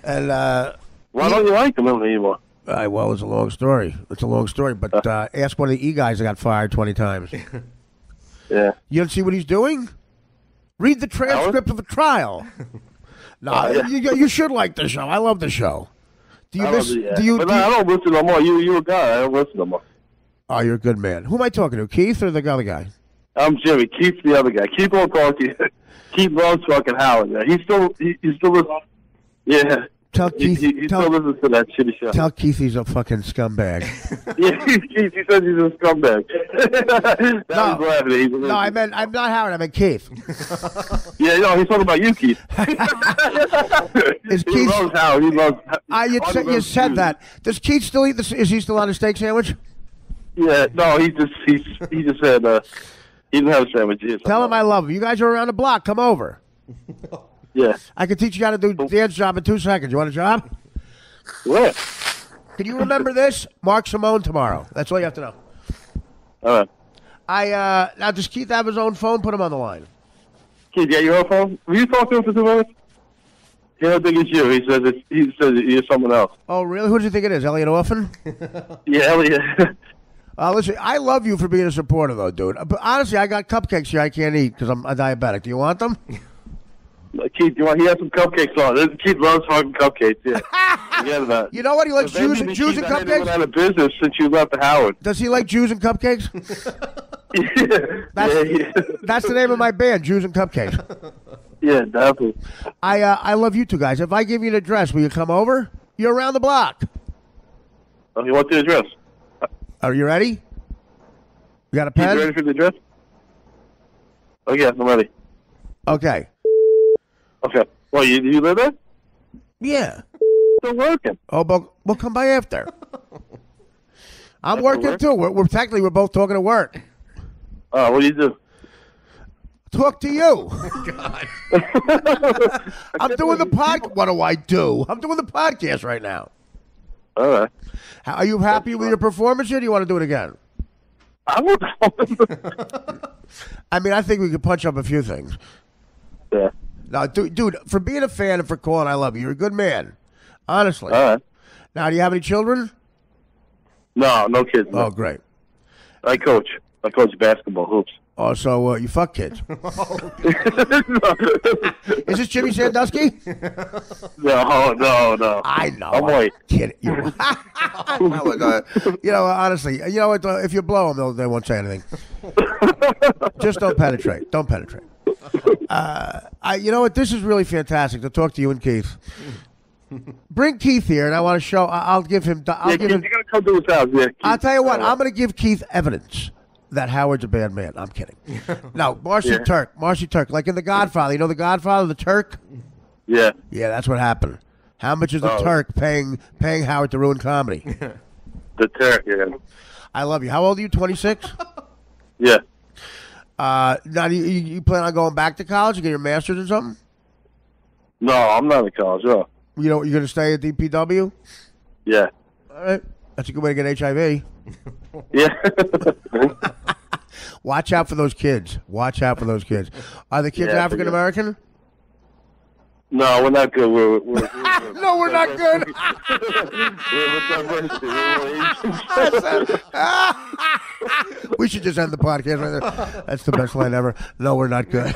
And why don't you like him anymore? well, it's a long story. But ask one of the E guys that got fired 20 times. Yeah. You don't see what he's doing? Read the transcript of the trial. No, yeah. you should like the show. I love the show. Do you miss? Yeah. Do you? But I don't listen no more. You a guy. I don't listen no more. Oh, you're a good man. Who am I talking to? Keith or the other guy? I'm Jimmy. Keith's the other guy. Keith won't talk to you. Keith loves fucking Howard. Man. He still listens. Yeah. Tell Keith. He still listens to that shitty show. Tell Keith he's a fucking scumbag. Yeah, Keith. He says he's a scumbag. No, I'm not Howard. I meant Keith. Yeah, no, he's talking about you, Keith. Is He Keith? loves Howard. He loves. You said that. Does Keith still eat this? Is he still on a steak sandwich? Yeah, no, he just said he didn't have a sandwich. Tell him I love him. You guys are around the block. Come over. Yeah. I can teach you how to do Dan's job in 2 seconds. You want a job? Where? Can you remember this? Mark Simone tomorrow. That's all you have to know. All right. Now does Keith have his own phone? Put him on the line. Keith, yeah, your own phone? Will you talk to him for 2 minutes? He don't think it's you. He says you're someone else. Oh, really? Who do you think it is? Elliot Orphan? Yeah, Elliot. Listen, I love you for being a supporter, though, dude. But honestly, I got cupcakes here I can't eat because I'm a diabetic. Do you want them? Keith, he has some cupcakes on. Keith loves fucking cupcakes, yeah. Forget that. You know what? He likes Jews and Keith, I haven't been cupcakes? out of business since you left the Howard. Does he like Jews and cupcakes? That's the name of my band, Jews and Cupcakes. Yeah, definitely. I love you two guys. If I give you an address, will you come over? You're around the block. Oh, you want the address? Are you ready? You got a Keith, pen? you ready for the address? Oh, yeah, I'm ready. Okay. Okay. Well, you live there? Yeah. Still working. Oh, but we'll come by after. I'm After working work? too. We're technically we're both talking to work. Oh, what do you do? Talk to you. God. I'm doing the podcast. What do I do? I'm doing the podcast right now. All right. Are you happy with your performance here? Or do you want to do it again? I don't know. I mean, I think we could punch up a few things. Yeah. No, dude, for being a fan and for calling, I love you. You're a good man. Honestly. All right. Now, do you have any children? No kids. No. Oh, great. I coach basketball hoops. Oh, so you fuck kids. Is this Jimmy Sandusky? No. I know. I'm white. Kidding. You know, honestly, you know what? If you blow them, they won't say anything. Just don't penetrate. Don't penetrate. You know what? This is really fantastic to talk to you and Keith. Bring Keith here, and I want to show. I'll give him. Keith, you gotta come to his house. Yeah, Keith. I'll tell you what. I'm going to give Keith evidence that Howard's a bad man. I'm kidding. No, Marcy Turk, like in The Godfather. You know The Godfather, the Turk. Yeah. Yeah, that's what happened. How much is the Turk paying Howard to ruin comedy? The Turk. Yeah. I love you. How old are you? 26. Yeah. Now, you plan on going back to college? You get your master's or something? No, I'm not in college. No. You know, you're going to stay at DPW? Yeah. All right. That's a good way to get HIV. Yeah. Watch out for those kids. Watch out for those kids. Are the kids African American? No, we're not good. We're No, we're not good. We should just end the podcast right there. That's the best line ever. No, we're not good.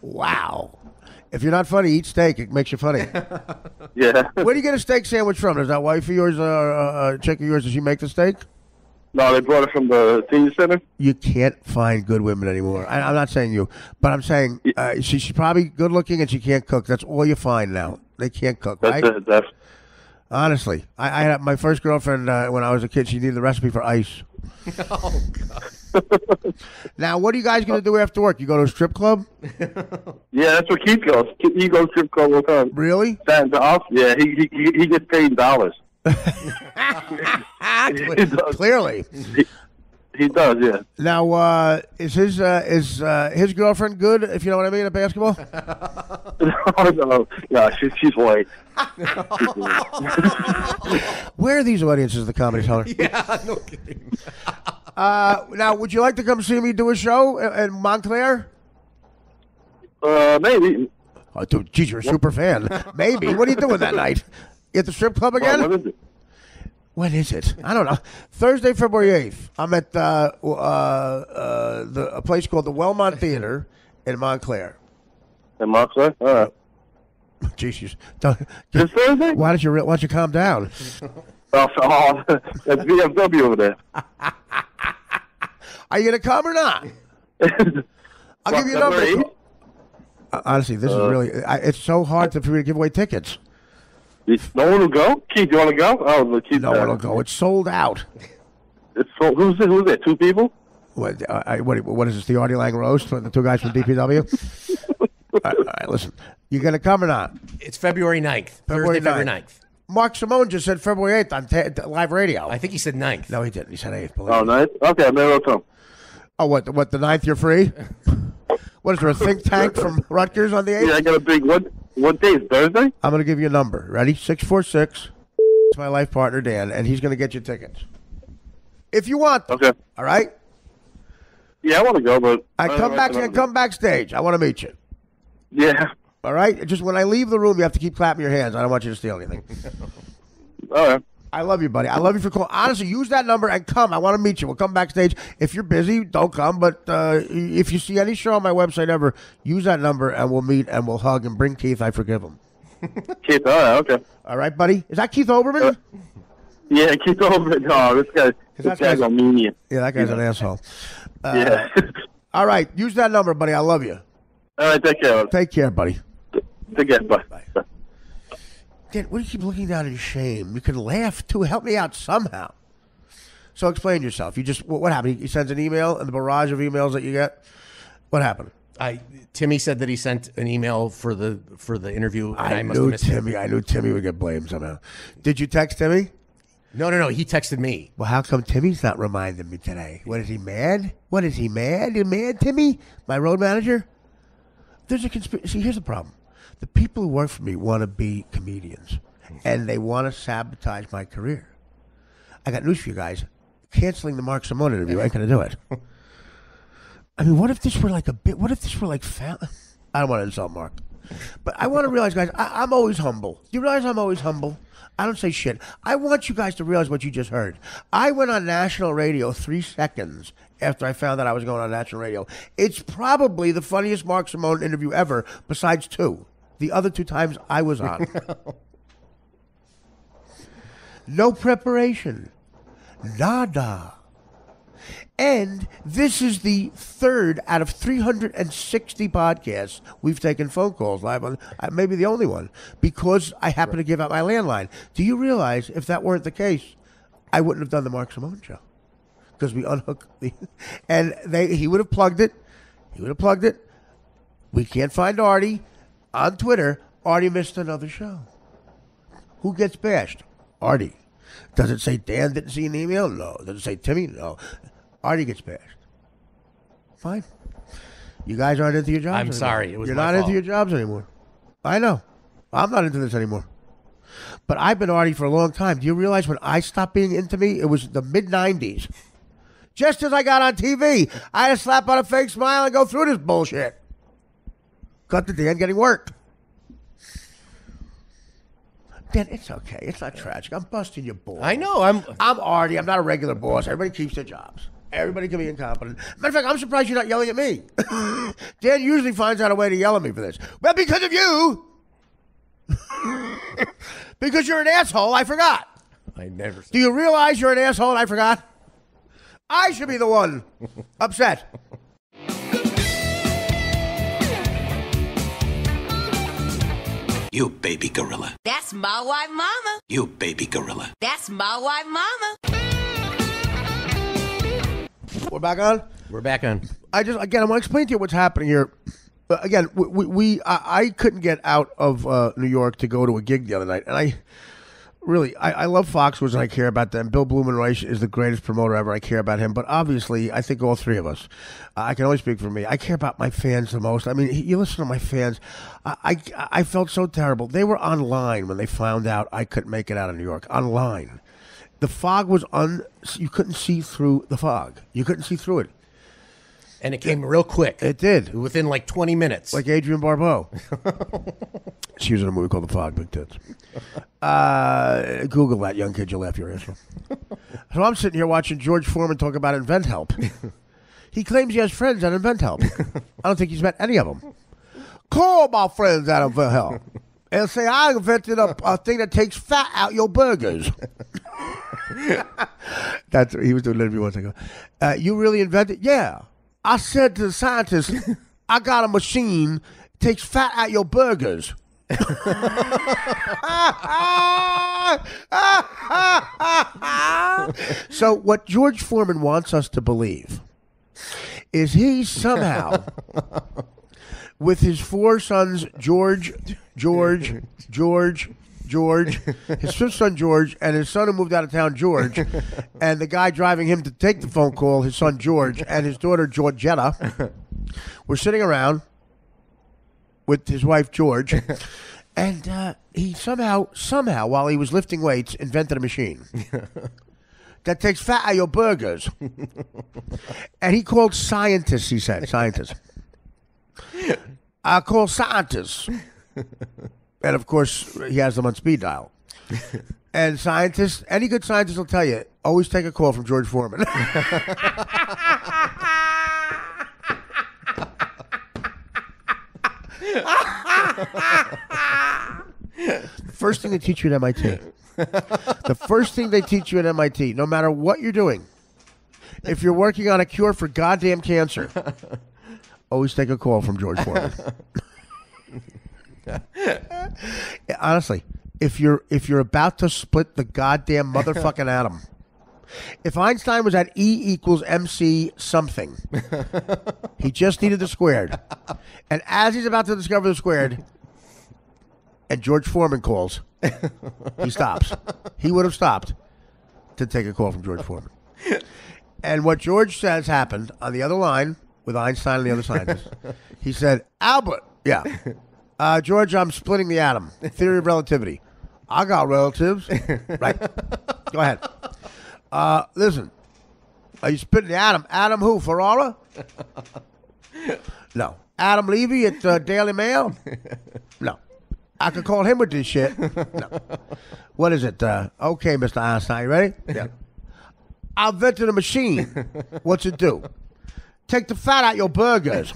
Wow. If you're not funny, eat steak. It makes you funny. Yeah. Where do you get a steak sandwich from? Is that wife of yours, chick of yours, does she make the steak? No, they brought it from the senior center. You can't find good women anymore. I'm not saying you, but I'm saying she's probably good looking and she can't cook. That's all you find now. They can't cook, right? That's Honestly, I had my first girlfriend when I was a kid. She needed the recipe for ice. Oh, God. Now, what are you guys going to do after work? You go to a strip club? Yeah, that's where Keith goes. He goes to strip club all the time. Really? Yeah, he gets paid in dollars. Clearly. He does, yeah. Now, is his girlfriend good, if you know what I mean, at basketball? No, she's white. Where are these audiences of the Comedy Cellar? Yeah, no kidding. Now, would you like to come see me do a show in Montclair? Maybe. Oh, dude, geez, you're a super fan. Maybe. What are you doing that night? You at the strip club again? What is it? When is it? I don't know. Thursday, February 8th. I'm at a place called the Wellmont Theater in Montclair. In Montclair? All right. Jesus. This Thursday? Why don't you calm down? That's BMW over there. Are you going to come or not? I'll give you a number. Honestly, this is really... it's so hard for me to give away tickets. No one will go? Keith, you want to go? Oh, Keith, no one will go. It's sold out. It's sold. Who's it? Two people? What is this, the Artie Lang roast? The two guys from DPW? All right, listen. You going to come or not? It's February 9th. Thursday, February 9th. Mark Simone just said February 8th on live radio. I think he said 9th. No, he didn't. He said 8th. Oh, 9th? Okay, maybe I'll come. Oh, what, the 9th you're free? What is there, a think tank from Rutgers on the 8th? Yeah, I got a big one. What day is Thursday? I'm going to give you a number. Ready? 646. It's my life partner, Dan, and he's going to get you tickets. If you want them. Okay. All right? Yeah, I want to go, but... come backstage. I want to meet you. Yeah. All right? Just when I leave the room, you have to keep clapping your hands. I don't want you to steal anything. All right. I love you, buddy. I love you for calling. Honestly, use that number and come. I want to meet you. We'll come backstage. If you're busy, don't come. But if you see any show on my website ever, use that number and we'll meet and we'll hug and bring Keith. I forgive him. Keith, all right, okay. All right, buddy. Is that Keith Oberman? Yeah, Keith Oberman. No, this guy's a meanie. Yeah, that guy's an asshole. Yeah. All right, use that number, buddy. I love you. All right, take care. Take care, buddy. Take care. Bye. Dan, what do you keep looking down in shame? You can laugh too. Help me out somehow. So explain yourself. You just what happened? He sends an email and the barrage of emails that you get. What happened? Timmy said that he sent an email for the interview. And I knew Timmy would get blamed somehow. Did you text Timmy? No. He texted me. Well, how come Timmy's not reminding me today? What, is he mad? What, is he mad? You mad, Timmy? My road manager? There's a conspiracy. See, here's the problem. The people who work for me want to be comedians, and they want to sabotage my career. I got news for you guys. Canceling the Mark Simone interview ain't going to do it. I mean, what if this were like a bit? What if this were like I don't want to insult Mark. But I want to realize, guys, I'm always humble. Do you realize I'm always humble? I don't say shit. I want you guys to realize what you just heard. I went on national radio 3 seconds after I found out I was going on national radio. It's probably the funniest Mark Simone interview ever, besides 2. The other 2 times I was on. No preparation. Nada. And this is the 3rd out of 360 podcasts we've taken phone calls live on, maybe the only one, because I happen to give out my landline. Do you realize if that weren't the case, I wouldn't have done the Mark Simone show? Because we unhooked and he would have plugged it. We can't find Artie on Twitter. Artie missed another show. Who gets bashed? Artie. Does it say Dan didn't see an email? No. Does it say Timmy? No. Artie gets bashed. Fine. You guys aren't into your jobs anymore. Sorry. It was You're my not fault. into your jobs anymore. I know. I'm not into this anymore. But I've been Artie for a long time. Do you realize when I stopped being into me, it was the mid-'90s. Just as I got on TV, I had to slap on a fake smile and go through this bullshit. Cut to Dan getting work. Dan, it's okay. It's not tragic. I'm busting your balls. I know. I'm Artie. I'm not a regular boss. Everybody keeps their jobs. Everybody can be incompetent. Matter of fact, I'm surprised you're not yelling at me. Dan usually finds out a way to yell at me for this. Well, because of you. Because you're an asshole, I forgot. I never said Do you realize you're an asshole and I forgot? I should be the one upset. You baby gorilla. That's my wife, mama. You baby gorilla. That's my wife, mama. We're back on? We're back on. I want to explain to you what's happening here. Again, I couldn't get out of New York to go to a gig the other night, and I love Foxwoods and I care about them. Bill Blumenreich is the greatest promoter ever. I care about him, but obviously, I think all 3 of us. I can only speak for me. I care about my fans the most. I mean, you listen to my fans. I felt so terrible. They were online when they found out I couldn't make it out of New York. Online, the fog was you couldn't see through the fog. You couldn't see through it. And it came real quick. It did. Within like 20 minutes. Like Adrienne Barbeau. She was in a movie called The Fog, big tits. Google that, young kid, you'll laugh your ass off. So I'm sitting here watching George Foreman talk about InventHelp. He claims he has friends at InventHelp. I don't think he's met any of them. Call my friends at InventHelp and say, I invented a thing that takes fat out your burgers. He was doing an interview once ago. You really invented? Yeah. I said to the scientists, I got a machine that takes fat out your burgers. So what George Foreman wants us to believe is he somehow, with his 4 sons, George, his 5th son, George, and his son who moved out of town, George, and the guy driving him to take the phone call, his son, George, and his daughter, Georgetta, were sitting around with his wife, George, and he somehow, while he was lifting weights, invented a machine that takes fat out of your burgers. And he called scientists, he said, scientists. I call scientists. And, of course, he has them on speed dial. And scientists, any good scientist will tell you, always take a call from George Foreman. First thing they teach you at MIT. The first thing they teach you at MIT, no matter what you're doing, if you're working on a cure for goddamn cancer, always take a call from George Foreman. Honestly, if you're about to split the goddamn motherfucking atom, if Einstein was at E = MC something, he just needed the squared. And as he's about to discover the squared, and George Foreman calls, he stops. He would have stopped. to take a call from George Foreman. And what George says happened on the other line with Einstein and the other scientists. He said, Albert, yeah. George, I'm splitting the atom. Theory of relativity. I got relatives. Right. Go ahead. Listen. Are you splitting the atom? Adam who? Ferrara? No. Adam Levy at Daily Mail? No. I could call him with this shit. No. What is it? Okay, Mr. Einstein, you ready? Yeah. I invented a machine. What's it do? Take the fat out your burgers.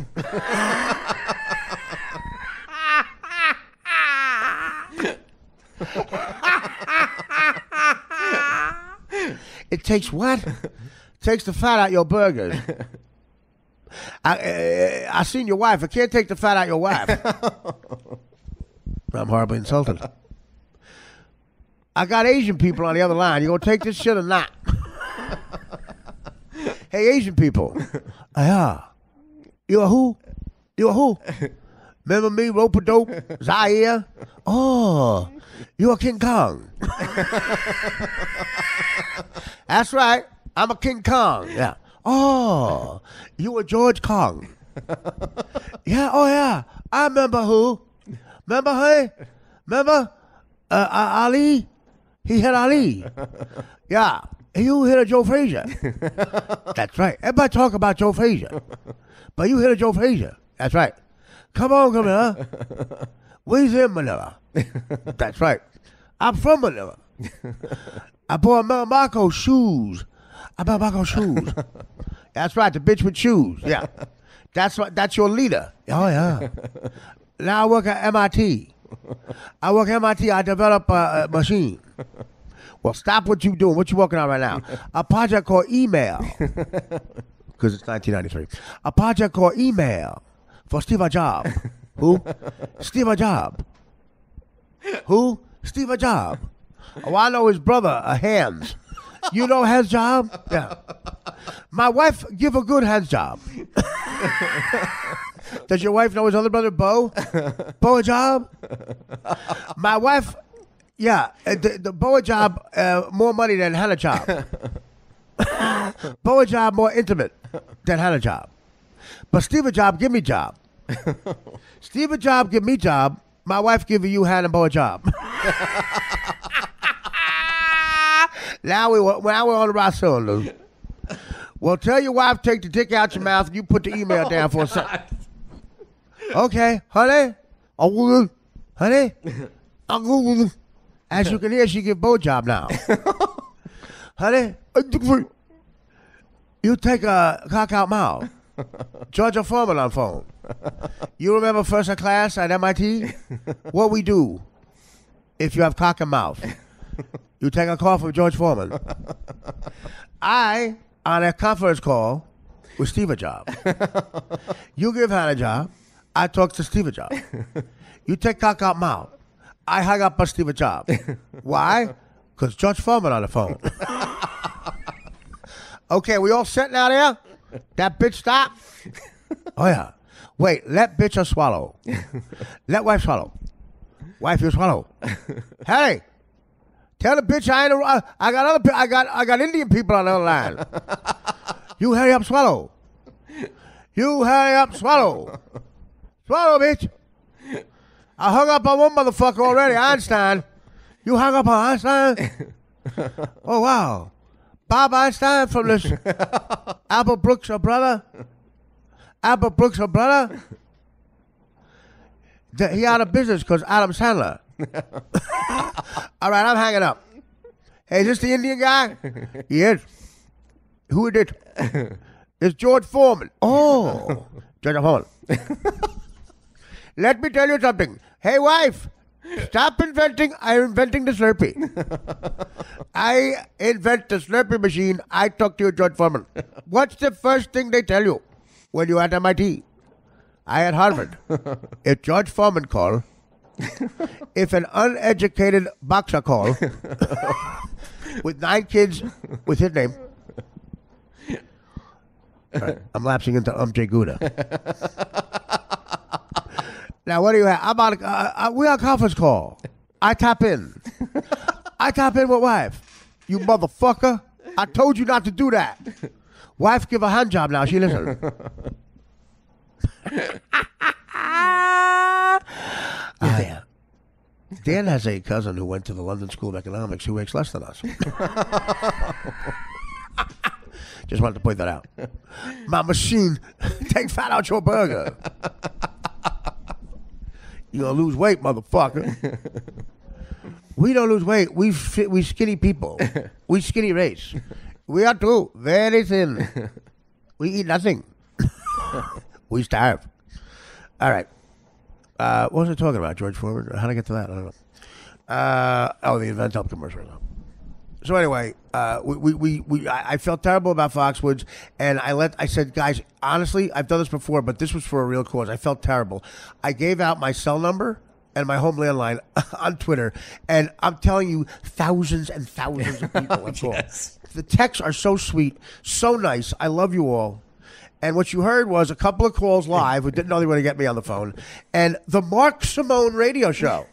It takes what? Takes the fat out your burgers. I seen your wife. I can't take the fat out your wife. I'm horribly insulted. I got Asian people on the other line. You gonna take this shit or not? Hey, Asian people. Yeah. You a who? You a who? Remember me, Rope-a-Dope, Zaire? Oh, you a King Kong. That's right. I'm a King Kong. Yeah. Oh, you a George Kong. Yeah, oh yeah. I remember who. Remember her? Remember? Ali? He hit Ali. Yeah. You hit a Joe Frazier. That's right. Everybody talk about Joe Frazier. But you hit a Joe Frazier. That's right. Come on, Manila. We's in Manila. That's right. I'm from Manila. I bought Marco shoes. I bought Marco shoes. That's right, the bitch with shoes. Yeah. That's your leader. Oh, yeah. Now I work at MIT. I develop a machine. Well, stop what you doing. What you working on right now? A project called Email. Because it's 1993. A project called Email for Steve Jobs. Who? Steve Jobs. Who? Steve Jobs. Oh, I know his brother, Hans. You know Hans job? Yeah. My wife give a good Hans job. Does your wife know his other brother, Bo? Bo job? My wife, yeah, the Bo job, more money than Hannah job. Bo job more intimate than Hannah job. But Steve job give me job. Steve job give me job. My wife give you Hannah Bo job. Now we're on the right cylinder. Well, tell your wife take the dick out your mouth and you put the email down for a second. Okay, honey. Honey. As you can hear, she give Bo job now. Honey, you take a cock out mouth. Georgia Foreman on phone. You remember first class at MIT? What we do if you have cock and mouth? You take a call from George Foreman. I, on a conference call with Steve Jobs. You give Hannah a job. I talk to Steve Jobs. You take cock out mouth. I hung up on Steve Jobs. Why? Because George Foreman on the phone. Okay, we all set now there? That bitch stop? Oh, yeah. Wait, let bitch her swallow. Let wife swallow. Wife, you swallow. Hey, tell the bitch I got Indian people on the other line. You hurry up, swallow. You hurry up, swallow. Swallow, bitch. I hung up on one motherfucker already, Einstein. You hung up on Einstein? Oh, wow. Bob Einstein from this Albert Brooks, her brother? Albert Brooks, her brother? He out of business because Adam Sandler. All right, I'm hanging up. Hey, is this the Indian guy? Yes. Who is it? It's George Foreman. Oh, George Foreman. Let me tell you something. Hey, wife. Stop inventing. I'm inventing the Slurpee. I invent the Slurpee machine. I talk to you, George Foreman. What's the first thing they tell you when you're at MIT? I at Harvard. If George Foreman call, if an uneducated boxer call with 9 kids with his name. Right, I'm lapsing into Jay Gouda. Now, what do you have? I'm on. We're on a conference call. I tap in. I tap in with wife. You motherfucker. I told you not to do that. Wife give a hand job now. She listens. Yeah. Dan has a cousin who went to the London School of Economics who makes less than us. Just wanted to point that out. My machine, take fat out your burger. You're going to lose weight, motherfucker. We don't lose weight. We skinny people. We skinny race. We are too. Very thin. We eat nothing. We starve. All right. What was I talking about, George Foreman? How did I get to that? I don't know. The Invent Help commercial. So anyway, I felt terrible about Foxwoods, and I said, guys, honestly, I've done this before, but this was for a real cause. I felt terrible. I gave out my cell number and my home landline on Twitter, and I'm telling you, thousands and thousands of people have called. Yes. The texts are so sweet, so nice. I love you all. And what you heard was a couple of calls live who didn't know they were going to get me on the phone, and the Mark Simone radio show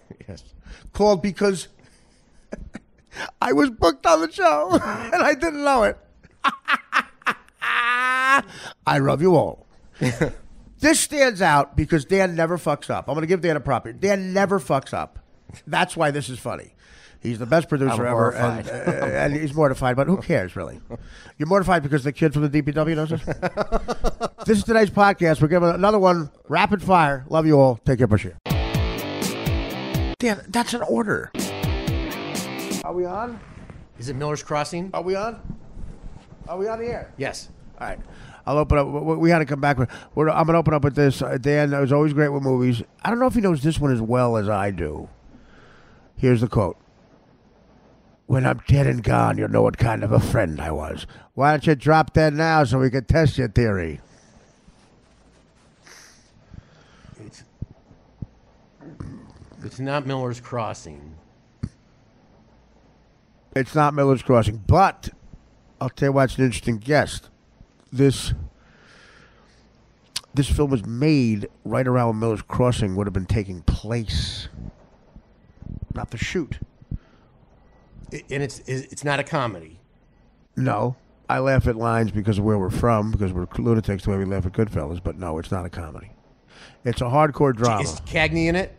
called because I was booked on the show, and I didn't know it. I love you all. This stands out because Dan never fucks up. I'm going to give Dan a prop here. Dan never fucks up. That's why this is funny. He's the best producer ever, and he's mortified, but who cares, really? You're mortified because the kid from the DPW knows this? This is today's podcast. We're giving another one, rapid fire. Love you all. Take care, Bashir. Dan, that's an order. Are we on? Is it Miller's Crossing? Are we on? Are we on the air? Yes. All right. I'll open up. We had to come back. I'm going to open up with this. Dan is always great with movies. I don't know if he knows this one as well as I do. Here's the quote. When I'm dead and gone, you'll know what kind of a friend I was. Why don't you drop dead now so we can test your theory? It's not Miller's Crossing. It's not Miller's Crossing, but I'll tell you why it's an interesting guest. This film was made right around when Miller's Crossing would have been taking place. Not the shoot. And it's not a comedy. No. I laugh at lines because of where we're from, because we're lunatics the way we laugh at Goodfellas, but no, it's not a comedy. It's a hardcore drama. Is Cagney in it?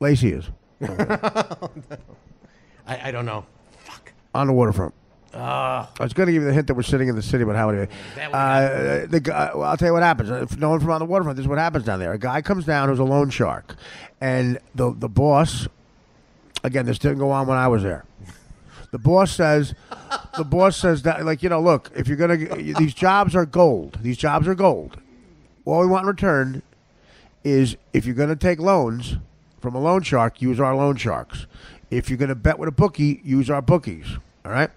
Lacey is. I don't know. Fuck. On the waterfront. I was going to give you the hint that we're sitting in the city, but how anyway? The guy, well, I'll tell you what happens. If no one from on the waterfront, this is what happens down there. A guy comes down who's a loan shark, and the boss. Again, this didn't go on when I was there. The boss says that, like, look, if you're gonna, these jobs are gold. These jobs are gold. All we want in return is if you're gonna take loans from a loan shark, use our loan sharks. If you're gonna bet with a bookie, use our bookies. All right.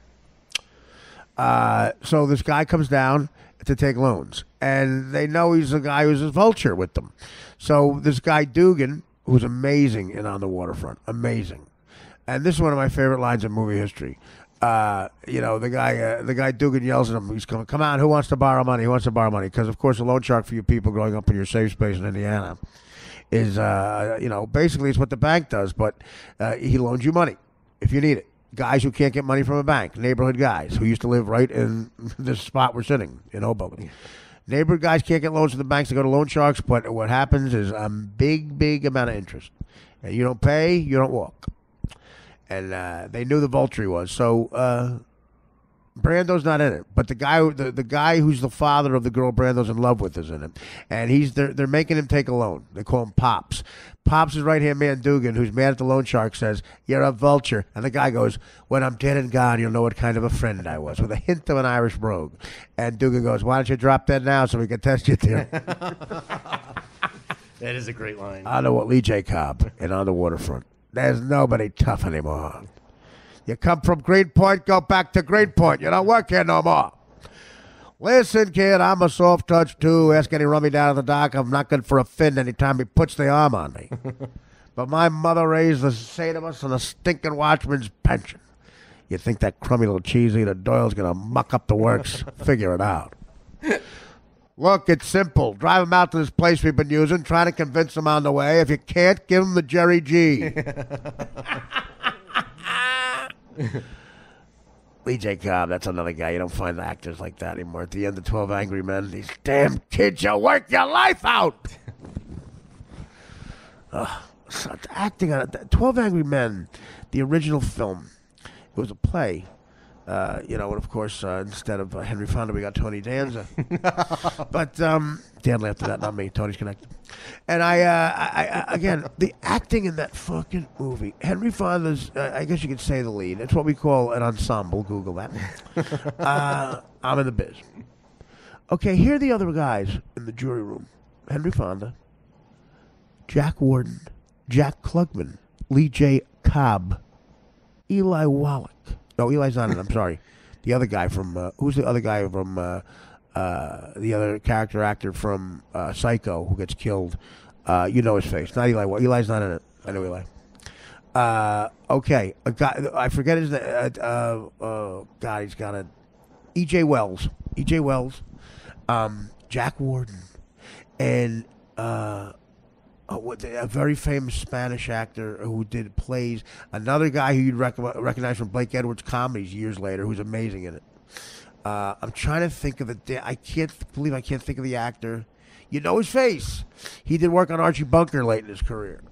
So this guy comes down to take loans, and they know he's a guy who's a vulture with them. So this guy Dugan, who's amazing in On the Waterfront, amazing. And this is one of my favorite lines in movie history. The guy Dugan yells at him. He's coming, come on, who wants to borrow money? Who wants to borrow money? Because, of course, a loan shark for you people growing up in your safe space in Indiana is, basically it's what the bank does, but he loans you money if you need it. Guys who can't get money from a bank, neighborhood guys who used to live right in this spot we're sitting in Hoboken. Neighborhood guys can't get loans from the banks to go to loan sharks, but what happens is a big amount of interest. And you don't pay, you don't walk. And they knew the vulture he was. So Brando's not in it, but the guy who's the father of the girl Brando's in love with is in it, and they're making him take a loan. They call him Pops. Pops' right-hand man Dugan, who's mad at the loan shark, says, "You're a vulture," and the guy goes, "When I'm dead and gone, you'll know what kind of a friend I was," with a hint of an Irish brogue. And Dugan goes, "Why don't you drop dead now so we can test you theory?" That is a great line. I know what Lee J. Cobb and On the Waterfront. There's nobody tough anymore. You come from Greenpoint, go back to Greenpoint. You don't work here no more. Listen, kid, I'm a soft touch, too. Ask any rummy down at the dock. I'm not good for a fin anytime he puts the arm on me. But my mother raised the saint of us on a stinking watchman's pension. You think that crummy little cheese eater Doyle's going to muck up the works? Figure it out. Look, it's simple. Drive him out to this place we've been using. Try to convince him on the way. If you can't, give him the Jerry G. Lee J. Cobb, that's another guy. You don't find actors like that anymore. At the end of 12 Angry Men, these damn kids, you work your life out. Acting on it. 12 Angry Men, the original film, it was a play. And of course, instead of Henry Fonda, we got Tony Danza. But Dan laughed at that, not me. Tony's connected. And I again, the acting in that fucking movie. Henry Fonda's, I guess you could say the lead. It's what we call an ensemble. Google that. I'm in the biz. Okay, here are the other guys in the jury room. Henry Fonda, Jack Warden, Jack Klugman, Lee J. Cobb, Eli Wallach. No, Eli's not in it. I'm sorry. The other guy from who's the other guy from the other character actor from Psycho who gets killed? You know his face. Not Eli. Eli's not in it. I know Eli. Okay, a guy. I forget his name. God, he's got a E.J. Wells. E.J. Wells. Jack Warden, and a very famous Spanish actor who did plays. Another guy who you'd recognize from Blake Edwards' comedies years later, who's amazing in it. I'm trying to think of I can't think of the actor. You know his face. He did work on Archie Bunker late in his career.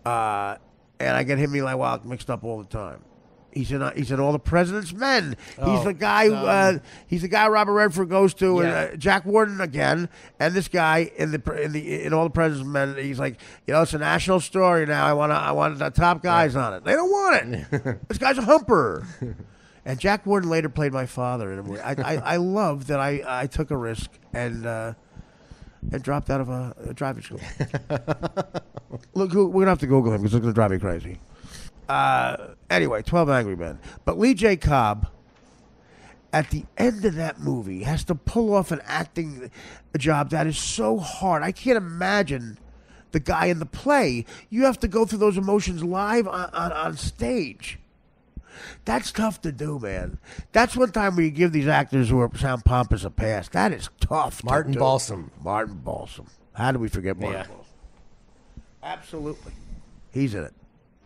And I get him and Eli Wallach mixed up all the time. He's in All the President's Men. He's the guy Robert Redford goes to, and Jack Warden again, and this guy in All the President's Men. He's like, it's a national story now. I want the top guys on it. They don't want it. This guy's a humper. And Jack Warden later played my father in a movie. I love that I took a risk and dropped out of a driving school. Look, we're gonna have to Google him because it's gonna drive me crazy. Anyway, 12 Angry Men. But Lee J. Cobb, at the end of that movie, has to pull off an acting job that is so hard. I can't imagine the guy in the play. You have to go through those emotions live on stage. That's tough to do, man. That's one time where you give these actors who sound pompous a pass. That is tough. Martin Balsam. Martin Balsam. How do we forget Martin Balsam? Absolutely. He's in it.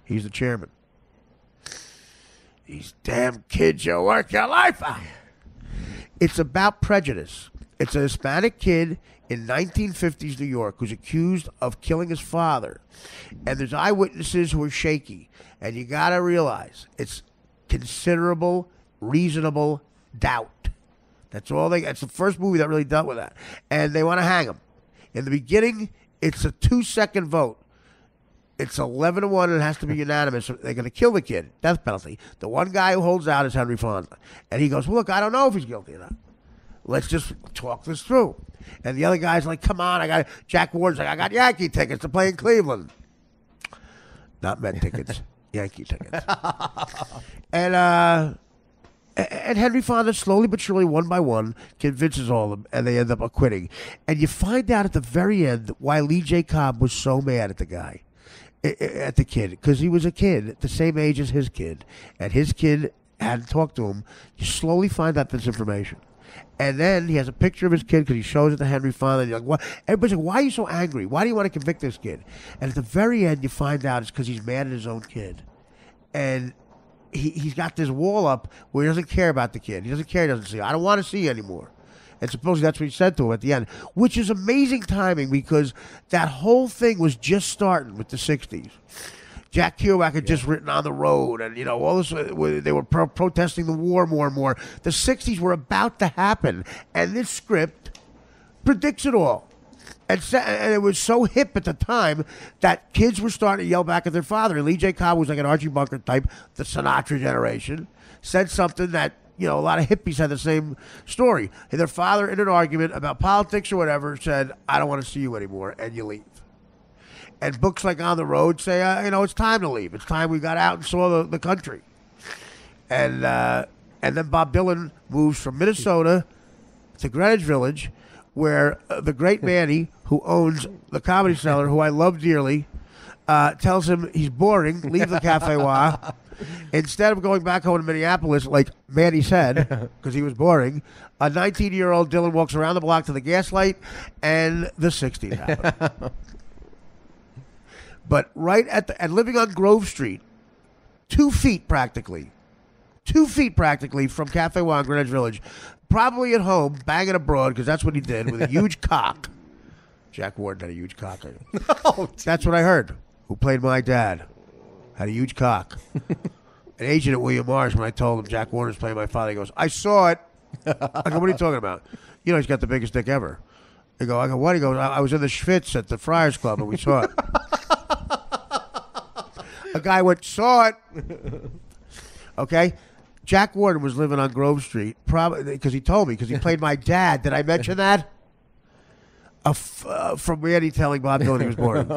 He's the chairman. These damn kids, you work your life out. It's about prejudice. It's a Hispanic kid in 1950s New York who's accused of killing his father. And there's eyewitnesses who are shaky. And you got to realize it's considerable, reasonable doubt. That's the first movie that really dealt with that. And they want to hang him. In the beginning, it's a 2-second vote. It's 11-1 and it has to be unanimous. They're going to kill the kid. Death penalty. The one guy who holds out is Henry Fonda. And he goes, well, look, I don't know if he's guilty or not. Let's just talk this through. And the other guy's like, come on, Jack Warden's like, I got Yankee tickets to play in Cleveland. Not Met tickets, Yankee tickets. And Henry Fonda, slowly but surely, one by one, convinces all of them, and they end up acquitting. And you find out at the very end why Lee J. Cobb was so mad at the guy. At the kid, because he was a kid the same age as his kid, and his kid hadn't talked to him. You slowly find out this information, and then he has a picture of his kid because he shows it to Henry Fonda. And you're like, "What?" Everybody's like, "Why are you so angry? Why do you want to convict this kid?" And at the very end, you find out it's because he's mad at his own kid, and he's got this wall up where he doesn't care about the kid. He doesn't care. He doesn't see. I don't want to see you anymore. And supposedly that's what he said to him at the end, which is amazing timing because that whole thing was just starting with the 60s. Jack Kerouac had just written On the Road, and, all this, they were protesting the war more and more. The 60s were about to happen, and this script predicts it all. And it was so hip at the time that kids were starting to yell back at their father. And Lee J. Cobb was like an Archie Bunker type, the Sinatra generation, said something that, a lot of hippies had the same story. And their father, in an argument about politics or whatever, said, I don't want to see you anymore, and you leave. And books like On the Road say, it's time to leave. It's time we got out and saw the country. And then Bob Dylan moves from Minnesota to Greenwich Village, where the great Manny, who owns the Comedy Cellar, who I love dearly, tells him he's boring, leave the Cafe Wa. Instead of going back home to Minneapolis, like Manny said, because he was boring, a 19-year-old Dylan walks around the block to the Gaslight, and the 60s happen. But right and living on Grove Street, 2 feet practically 2 feet practically from Cafe One, Greenwich Village, probably at home, banging abroad, because that's what he did, with a huge cock. Jack Warden had a huge cock. That's what I heard. Who played my dad had a huge cock. An agent at William Morris, when I told him Jack Warner's playing my father, he goes, I saw it. I go, what are you talking about? You know, he's got the biggest dick ever. I go, what? He goes, I was in the Schwitz at the Friars Club, and we saw it. A guy went, saw it. Okay? Jack Warden was living on Grove Street, probably because he told me, because he played my dad. Did I mention that? From Manny telling Bob Dylan he was born.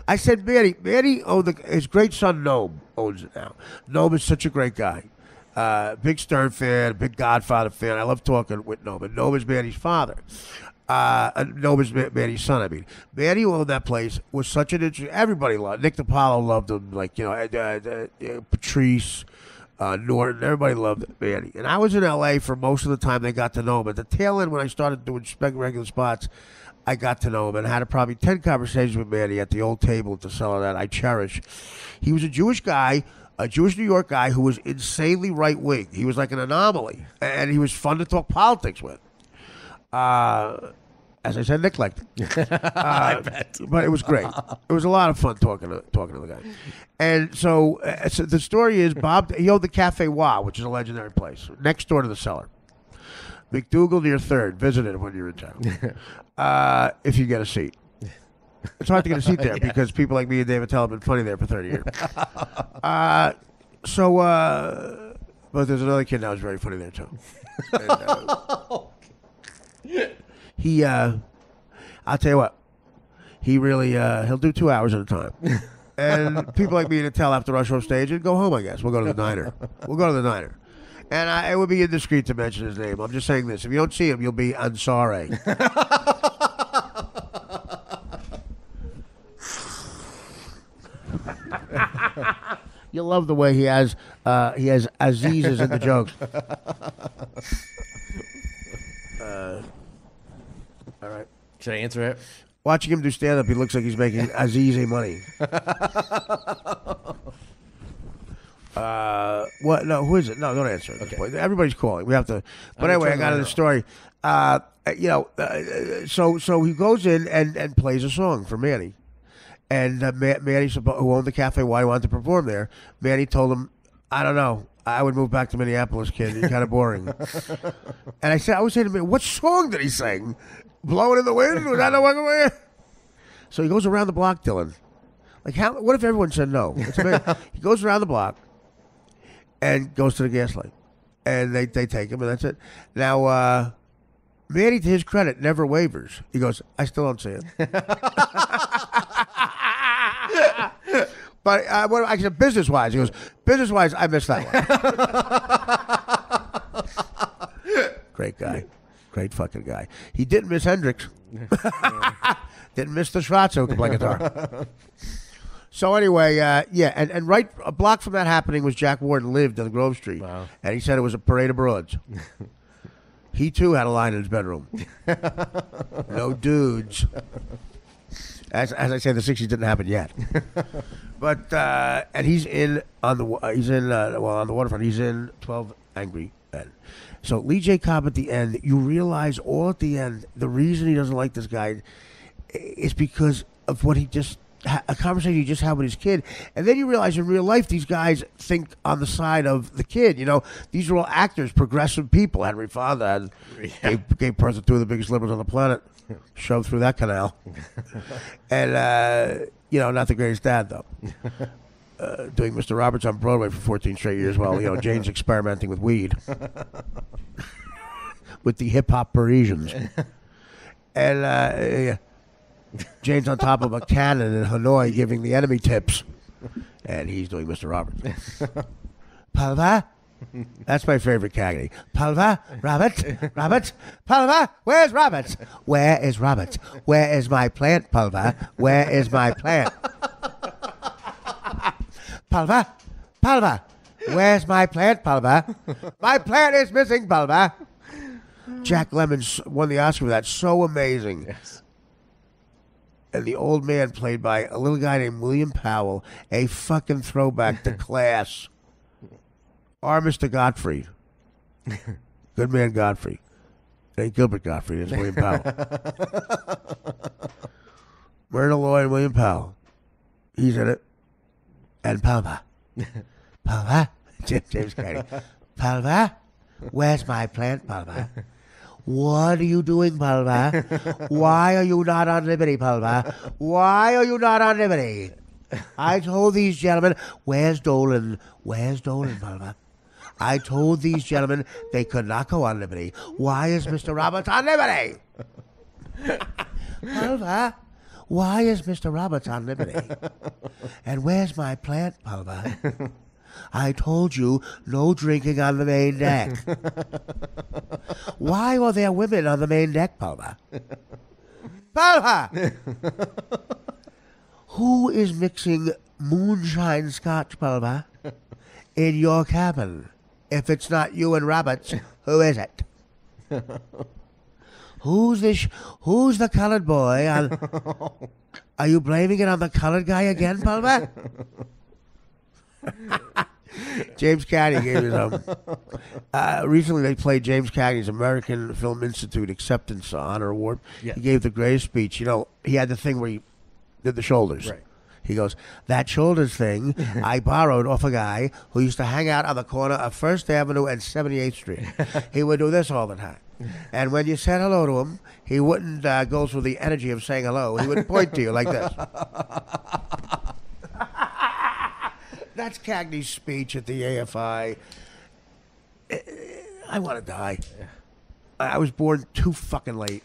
I said, Manny owned his great son, Noam, owns it now. Noam is such a great guy. Big Stern fan, big Godfather fan. I love talking with Noam. And Noam is Manny's father. Noam is Manny's son, I mean. Manny, who owned that place, was such an interesting... Everybody loved Nick DiPaolo loved him. Like, Patrice... Norton, everybody loved Manny. And I was in L.A. for most of the time they got to know him. At the tail end, when I started doing regular spots, I got to know him and had probably 10 conversations with Manny at the old table at the cellar that I cherish. He was a Jewish guy, a Jewish New York guy who was insanely right-wing. He was like an anomaly, and he was fun to talk politics with. As I said, Nick liked it. I bet. But it was great. It was a lot of fun talking to the guy. And so the story is he owned the Cafe Wa, which is a legendary place, next door to the cellar. McDougal near 3rd. Visit it when you're in town. If you get a seat. It's hard to get a seat there because people like me and David Tell have been funny there for 30 years. But there's another kid now who's very funny there, too. And, I'll tell you what, he really, he'll do 2 hours at a time. And people like me and Tell have to rush off stage and go home, I guess. We'll go to the diner. And it would be indiscreet to mention his name. I'm just saying this. If you don't see him, you'll be sorry. You'll love the way he has Azizes in the jokes. All right. Should I answer it? Watching him do stand-up, he looks like he's making Aziz money. What? No, who is it? No, don't answer it. Okay. Everybody's calling. We have to. But anyway, I got to the story. So he goes in and plays a song for Manny. And Manny, who owned the Cafe Why wanted to perform there, Manny told him, I don't know. I would move back to Minneapolis, kid. You're kind of boring. And I was saying to him, what song did he sing? Blowing in the Wind? Was that the one? So he goes around the block, Dylan. Like, what if everyone said no? He goes around the block and goes to the gas light. And they take him, and that's it. Now, Manny, to his credit, never wavers. He goes, I still don't see it. But I said, business-wise. He goes, business-wise, I missed that one. Great guy. Great fucking guy. He didn't miss Hendrix. Didn't miss the Schwartz who could play guitar. So anyway, and right a block from that happening was Jack Warden lived on Grove Street. Wow. And he said it was a parade of broads. He, too, had a line in his bedroom. No dudes. As I say, the 60s didn't happen yet. But and he's on the waterfront. He's in 12 Angry Men. So Lee J. Cobb at the end, you realize all at the end, the reason he doesn't like this guy is because of what he just a conversation he just had with his kid, and then you realize in real life these guys think on the side of the kid. You know, these are all actors, progressive people. Henry Fonda gave birth to 2 of the biggest liberals on the planet, shoved through that canal, and not the greatest dad though. Doing Mr. Roberts on Broadway for 14 straight years while Jane's experimenting with weed with the hip hop Parisians, and Jane's on top of a cannon in Hanoi giving the enemy tips, and he's doing Mr. Roberts. Palva, that's my favorite Cagney. Palva, Robert, Palva, where's Robert? Where is Robert? Where is my plant, Palva? Where is my plant? Palva, where's my plant, Palva? My plant is missing, Palva. Jack Lemmon won the Oscar for that. So amazing. Yes. And the old man played by a little guy named William Powell, a fucking throwback to Class. or Mr. Gottfried. Good man Gottfried. It ain't Gilbert Gottfried, it's William Powell. Myrna Loy and William Powell. He's in it. And Palma. Palma? James Carey. Palma? Where's my plant, Palma? What are you doing, Palma? Why are you not on liberty, Palma? Why are you not on liberty? I told these gentlemen, where's Dolan? Where's Dolan, Palma? I told these gentlemen they could not go on liberty. Why is Mr. Roberts on liberty? Palma, why is Mr. Roberts on liberty? And where's my plant, Palma? I told you no drinking on the main deck. Why are there women on the main deck, Palma? Palma! Who is mixing moonshine scotch, Palma, in your cabin? If it's not you and Roberts, who is it? Who's the colored boy? Are you blaming it on the colored guy again, Palma? James Cagney gave his recently they played James Cagney's American Film Institute Acceptance Honor Award. Yeah. He gave the greatest speech. You know, he had the thing where he did the shoulders. Right. He goes, that shoulders thing I borrowed off a guy who used to hang out on the corner of 1st Avenue and 78th Street. He would do this all the time. And when you said hello to him, he wouldn't go through the energy of saying hello. He would point to you like this. That's Cagney's speech at the AFI. I want to die. I was born too fucking late.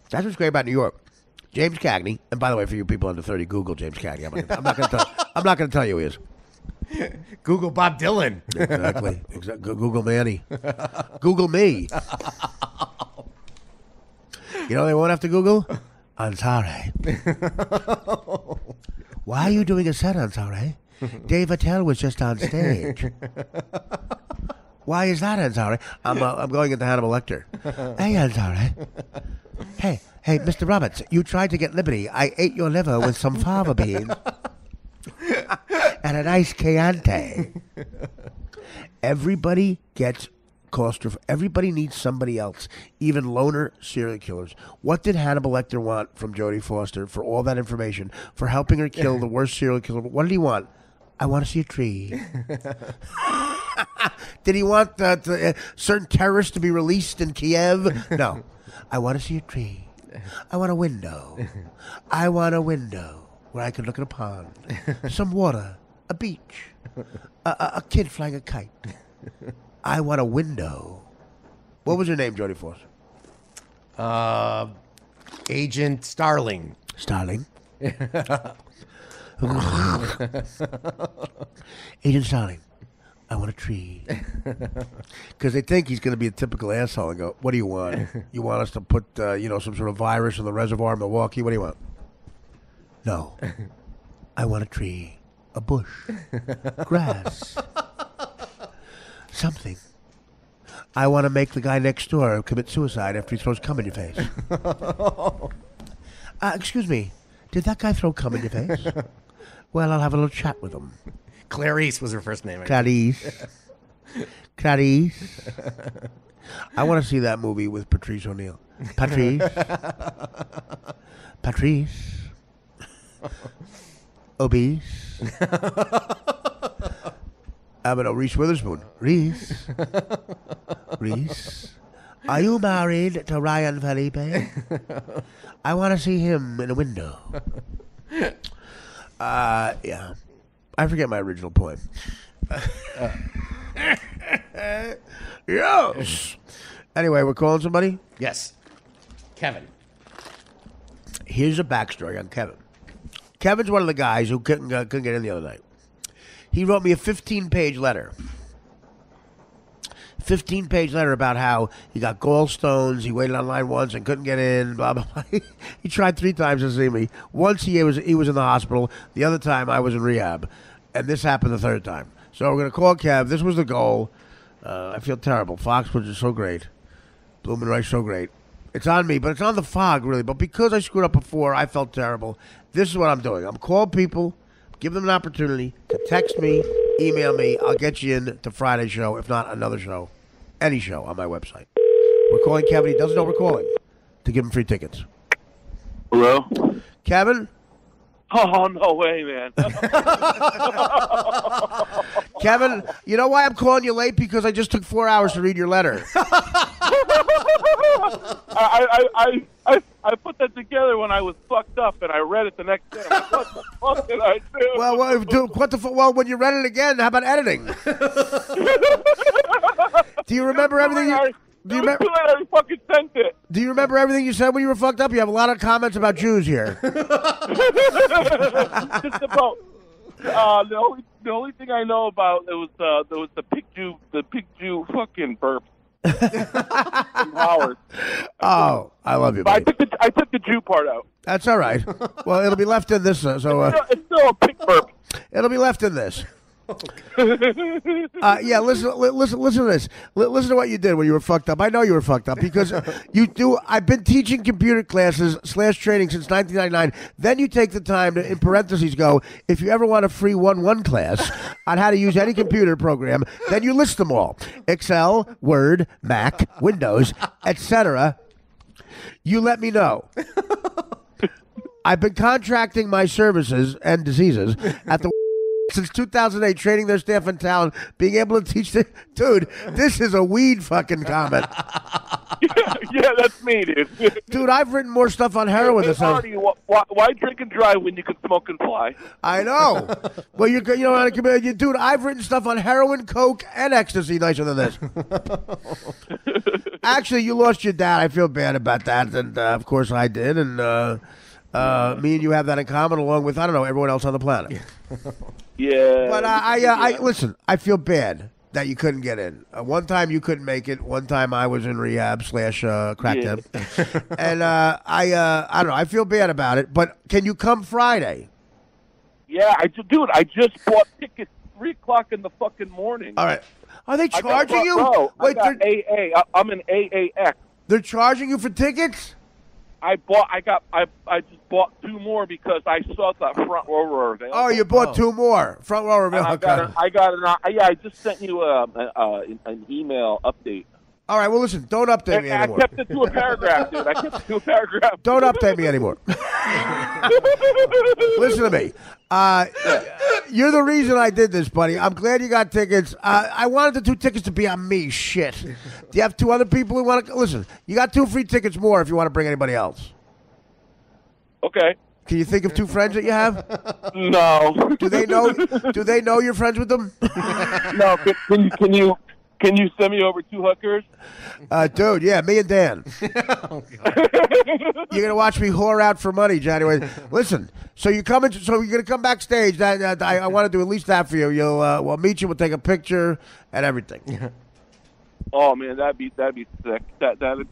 That's what's great about New York. James Cagney, and by the way, for you people under 30, Google James Cagney. I'm not going to tell you who he is. Google Bob Dylan. Exactly. Google Manny. Google me. You know they won't have to Google? Ansari. Why are you doing a set, Ansari? Dave Attell was just on stage. Why is that, Ansari? I'm going into Hannibal Lecter. Hey, Ansari. Hey, Mr. Roberts, you tried to get liberty. I ate your liver with some fava beans and a nice Chianti. Everybody gets claustrophobic. Everybody needs somebody else, even loner serial killers. What did Hannibal Lecter want from Jodie Foster for all that information, for helping her kill the worst serial killer? What did he want? I want to see a tree. Did he want certain terrorists to be released in Kiev? No. I want to see a tree. I want a window. I want a window where I can look at a pond, some water, a beach, a kid flying a kite. I want a window. What was your name, Jodie Foster? Agent Starling. Starling? Agent Starling. I want a tree. Because they think he's going to be a typical asshole and go, what do you want? You want us to put, some sort of virus in the reservoir in Milwaukee? What do you want? No. I want a tree, a bush, grass, something. I want to make the guy next door commit suicide after he throws cum in your face. Excuse me, did that guy throw cum in your face? Well, I'll have a little chat with him. Clarice was her first name. Clarice. Clarice. I want to see that movie with Patrice O'Neill. Patrice. Patrice. Obese. Reese Witherspoon. Reese. Reese. Are you married to Ryan Felipe? I want to see him in a window. Yeah. I forget my original point. Yes. Anyway, we're calling somebody? Yes. Kevin. Here's a backstory on Kevin. Kevin's one of the guys who couldn't get in the other night. He wrote me a 15-page letter. 15-page letter about how he got gallstones, he waited on line once and couldn't get in, blah, blah, blah. He tried 3 times to see me. Once he was in the hospital. The other time I was in rehab. And this happened the 3rd time. So we're going to call Kev. This was the goal. I feel terrible. Foxwoods is so great. Bloomin' Rice so great. It's on me, but it's on the fog, really. But because I screwed up before, I felt terrible. This is what I'm doing. I'm calling people, Give them an opportunity to text me, email me. I'll get you in to Friday's show, if not another show, any show on my website. We're calling Kevin. He doesn't know we're calling to give him free tickets. Hello? Kevin? Oh, no way, man. Kevin, you know why I'm calling you late? Because I just took 4 hours to read your letter. I put that together when I was fucked up, and I read it the next day. I'm like, what the fuck did I do? Well, dude, well, when you read it again, how about editing? Do you remember everything? Do you remember? I fucking sent it. Do you remember everything you said when you were fucked up? You have a lot of comments about Jews here. Just about. The only thing I know about there was the pig Jew fucking burp. From Howard. Oh, I love you, But buddy. I took the Jew part out. That's all right. Well, it'll be left in this. It's still a pig burp. It'll be left in this. Yeah, listen to this. Listen to what you did when you were fucked up. I know you were fucked up because you do. I've been teaching computer classes / training since 1999. Then you take the time to, in parentheses, go, if you ever want a free 1-1 class on how to use any computer program, then you list them all. Excel, Word, Mac, Windows, etc. You let me know. I've been contracting my services and diseases at the since 2008, training their staff and talent, being able to teach dude, this is a weed fucking comment. Yeah, that's me, dude. Dude, I've written more stuff on heroin than Artie, why drink and drive when you can smoke and fly? I know. Well, you know, dude, I've written stuff on heroin, coke, and ecstasy nicer than this. Actually, you lost your dad. I feel bad about that, and of course I did, and me and you have that in common, along with, I don't know, everyone else on the planet. Yeah. But I listen, I feel bad that you couldn't get in. One time you couldn't make it. One time I was in rehab / crack den. And I don't know, I feel bad about it. But can you come Friday? Yeah, I just bought tickets 3 o'clock in the fucking morning. All right. Are they charging you? Bro, Wait, I got AA. I'm an AAX. They're charging you for tickets? I just bought 2 more because I saw that front row available. Oh, you bought 2 more. Front row available. I just sent you an email update. All right, well, listen, don't update me anymore. I kept it to a paragraph, dude. Don't update me anymore. Listen to me. You're the reason I did this, buddy. I'm glad you got tickets. I wanted the 2 tickets to be on me. Shit. Do you have 2 other people who want to... Listen, you got 2 free tickets more if you want to bring anybody else. Okay. Can you think of 2 friends that you have? No. Do they know you're friends with them? No. Can you send me over 2 hookers? Dude, yeah, me and Dan. You're gonna watch me whore out for money, January. Listen, so you're gonna come backstage. I want to do at least that for you. We'll meet you. We'll take a picture and everything. Oh man, that'd be sick. That'll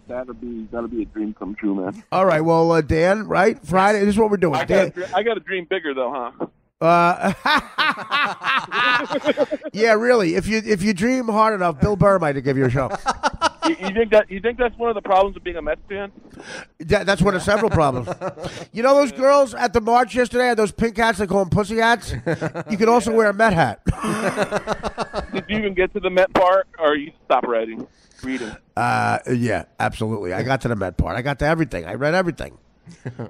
be a dream come true, man. All right, well, Dan, right? Friday. This is what we're doing. I got to dream bigger though, huh? Yeah, really. If you dream hard enough, Bill Burr might give you a show. You think that's one of the problems of being a Mets fan? That's one of several problems. You know those girls at the march yesterday had those pink hats? They call them pussy hats. You can also wear a Met hat. Did you even get to the Met part, or you stop reading? Yeah, absolutely. I got to the Met part. I got to everything. I read everything.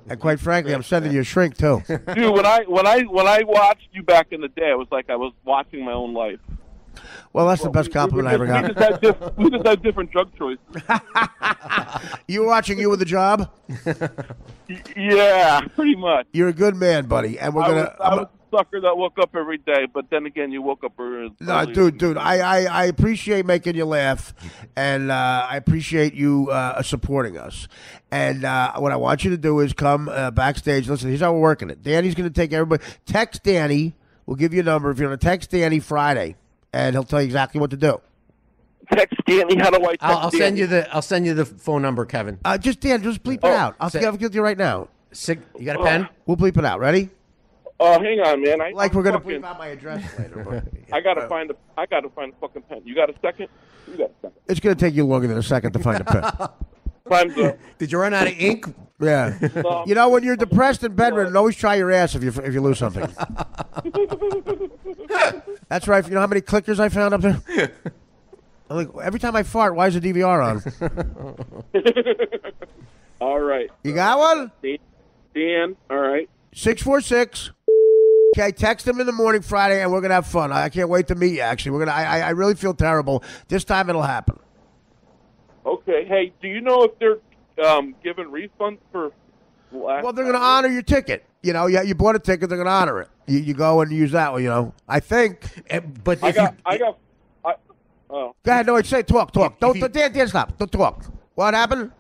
And quite frankly, I'm sending you a shrink too. Dude, when I watched you back in the day, it was like I was watching my own life. Well, that's the best compliment I ever got. We just had different drug choices. You were watching You with a Job? Yeah, pretty much. You're a good man, buddy, and we're gonna. I was a sucker that woke up every day, but then again, you woke up early. No, dude, I appreciate making you laugh, and I appreciate you supporting us. And what I want you to do is come backstage. Listen, here's how we're working it. Danny's going to take everybody. Text Danny. We'll give you a number if you want to text Danny Friday, and he'll tell you exactly what to do. Text Danny. How do I text I'll send Danny? I'll send you the phone number, Kevin. Just bleep it out. I'll give it to you right now. You got a pen? We'll bleep it out. Ready? Oh, hang on, man. We're gonna bleep out my address later. But, I gotta find a fucking pen. You got a second? You got a second. It's gonna take you longer than a second to find a pen. Time's up. Did you run out of ink? Yeah. You know, when you're depressed and bedridden, always try your ass if you lose something. That's right. You know how many clickers I found up there? I'm like, every time I fart, why is the DVR on? All right. You got one? Dan, all right. 646. Okay, text him in the morning Friday, and we're going to have fun. I can't wait to meet you, actually. We're gonna. I really feel terrible. This time it'll happen. Okay. Hey, do you know if they're giving refunds for last Well, they're going to honor your ticket. You know, you bought a ticket, they're going to honor it. You go and use that one, you know. I think. But oh. Go ahead, no, say talk. Dan, stop. Don't talk. What happened?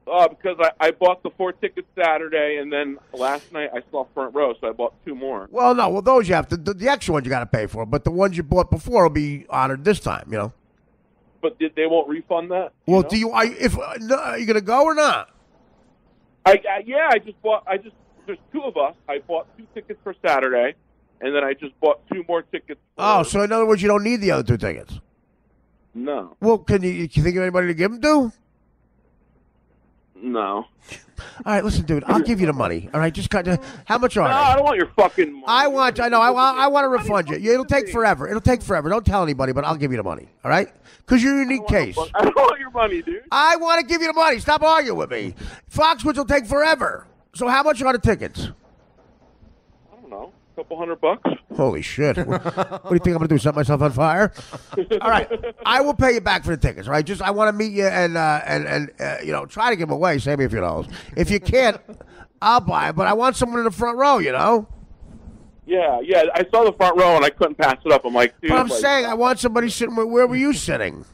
Because I bought the 4 tickets Saturday, and then last night I saw front row, so I bought 2 more. Well, no, those you have to. The extra ones you got to pay for, but the ones you bought before will be honored this time. You know. But they won't refund that? Well, know? are you going to go or not? I just bought. There's 2 of us. I bought 2 tickets for Saturday, and then I just bought 2 more tickets. So in other words, you don't need the other 2 tickets. No. Well, can you think of anybody to give them to? No. All right, listen, dude. I'll give you the money. All right, just kind of. How much are they? I don't want your fucking money. I want to refund you. It'll take forever. Don't tell anybody, but I'll give you the money. All right? Because you're a unique case. I don't want your money, dude. I want to give you the money. Stop arguing with me. Foxwoods will take forever. So how much are the tickets? I don't know. A couple $100. Holy shit. What do you think I'm going to do, set myself on fire? All right. I will pay you back for the tickets, all right? Just I want to meet you and try to give them away. Save me a few dollars. If you can't, I'll buy it, but I want someone in the front row, you know? Yeah. I saw the front row, and I couldn't pass it up. I'm like, dude. But I'm saying I want somebody sitting where were you sitting?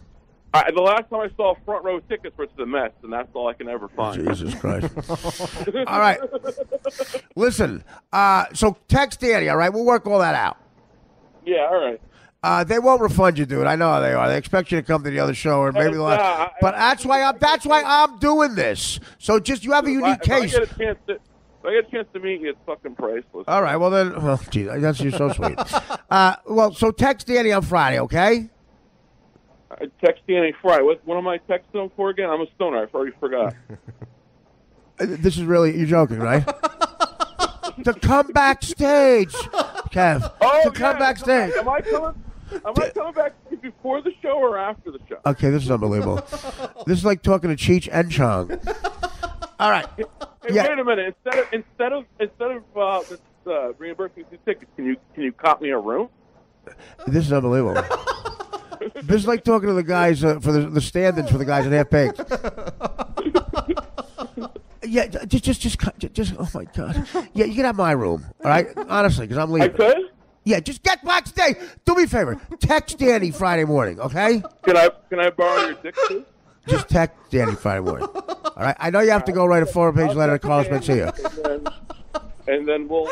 The last time I saw front row tickets were to the Mets, and that's all I can ever find. Jesus Christ. All right. Listen, so text Danny, all right? We'll work all that out. Yeah, all right. They won't refund you, dude. I know how they are. They expect you to come to the other show, or maybe but that's why I'm doing this. So just you have a unique case. If I get a chance to meet you, it's fucking priceless. All right. Well then, geez, you're so sweet. So text Danny on Friday, okay? Text Danny Friday. What am I texting him for again? I'm a stoner. I already forgot. This is really, you're joking, right? To come backstage, Kev. To come backstage. Am I coming back before the show or after the show? Okay, this is unbelievable. This is like talking to Cheech and Chong. All right. Hey, wait a minute. Instead of reimbursing 2 tickets, can you cop me a room? This is unbelievable. This is like talking to the guys for the stand-ins for the guys at Half Baked. Yeah, just. Oh my God. Yeah, you can have my room. All right, honestly, because I'm leaving. I could. Yeah, just get backstage. Do me a favor. Text Danny Friday morning, okay? Can I borrow your dick too? Just text Danny Friday morning. All right. I know you have to go write a 4-page letter to Carlos Mencia. And then we'll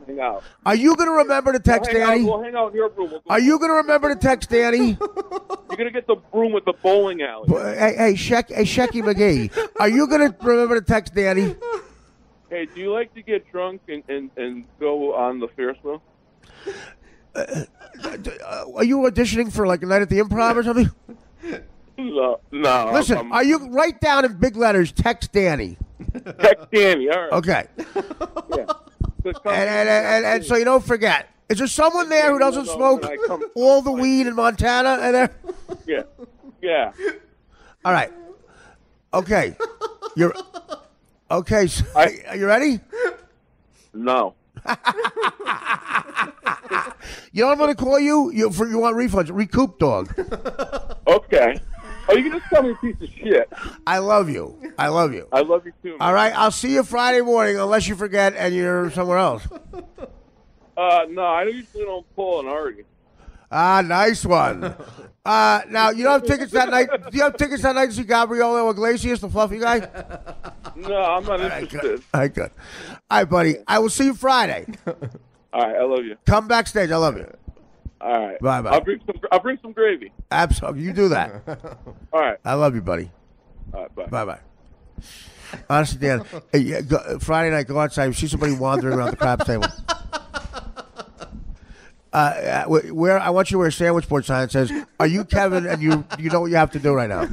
hang out. Are you going to remember to text Danny? We'll hang out in your room. Are you going to remember to text Danny? You're going to get the room with the bowling alley. Hey, Shecky McGee. Are you going to remember to text Danny? Hey, do you like to get drunk and go on the Ferris wheel? Are you auditioning for like a night at the Improv or something? No. Listen, are you write down in big letters? Text Danny. Text Danny. All right. Okay. Yeah. And so you don't forget. Is there someone there who doesn't smoke all the weed in Montana? And there? Yeah. All right. Okay. You're okay. So, are you ready? No. You know what I'm going to call you? You want refunds? Recoup dog. Okay. Oh, you can just call me a piece of shit. I love you. I love you too, man. All right. I'll see you Friday morning unless you forget and you're somewhere else. No, I usually don't pull an Artie. Ah, nice one. Now, you don't have tickets that night? Do you have tickets that night to see Gabriel Iglesias, the fluffy guy? No, I'm not interested. All right, good. All right, buddy. I will see you Friday. All right, I love you. Come backstage. I love you. All right. Bye-bye. I'll bring some gravy. Absolutely. You do that. All right. I love you, buddy. All right, bye. Bye-bye. Honestly, Dan, Friday night, go outside. You see somebody wandering around the craps table. Where I want you to wear a sandwich board sign that says, "Are you Kevin?" And you know what you have to do right now.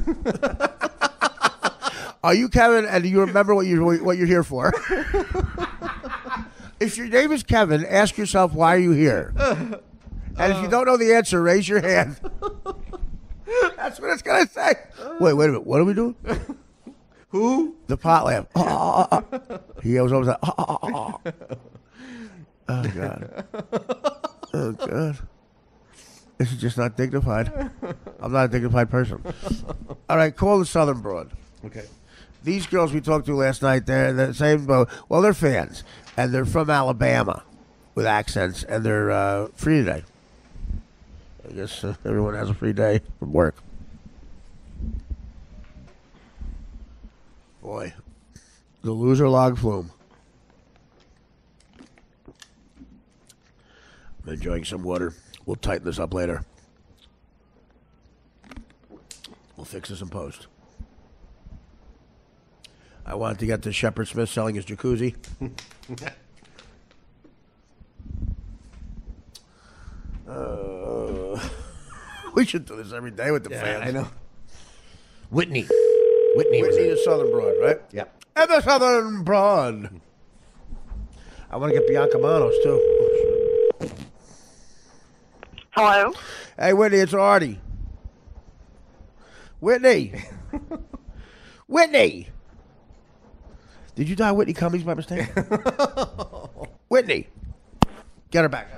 Are you Kevin? And do you remember what you're here for? If your name is Kevin, ask yourself why are you here. And if you don't know the answer, raise your hand. That's what it's gonna say. Wait a minute. What are we doing? Who? The pot lamp. He goes over that. Oh God. Oh God. This is just not dignified. I'm not a dignified person. All right, call the Southern Broad. Okay. These girls we talked to last night, they're the same boat. Well, they're fans, and they're from Alabama with accents, and they're free today. I guess everyone has a free day from work. Boy, the loser log flume. I'm enjoying some water. We'll tighten this up later. We'll fix this in post. I wanted to get to Shepard Smith selling his jacuzzi. We should do this every day with the fans. I know. Whitney was Whitney is Southern Broad, right? Yep. And the Southern Broad. I want to get Bianca Manos, too. Oh, shit. Hello? Hey, Whitney, it's Artie. Whitney. Whitney. Did you die Whitney Cummings by mistake? Whitney. Get her back.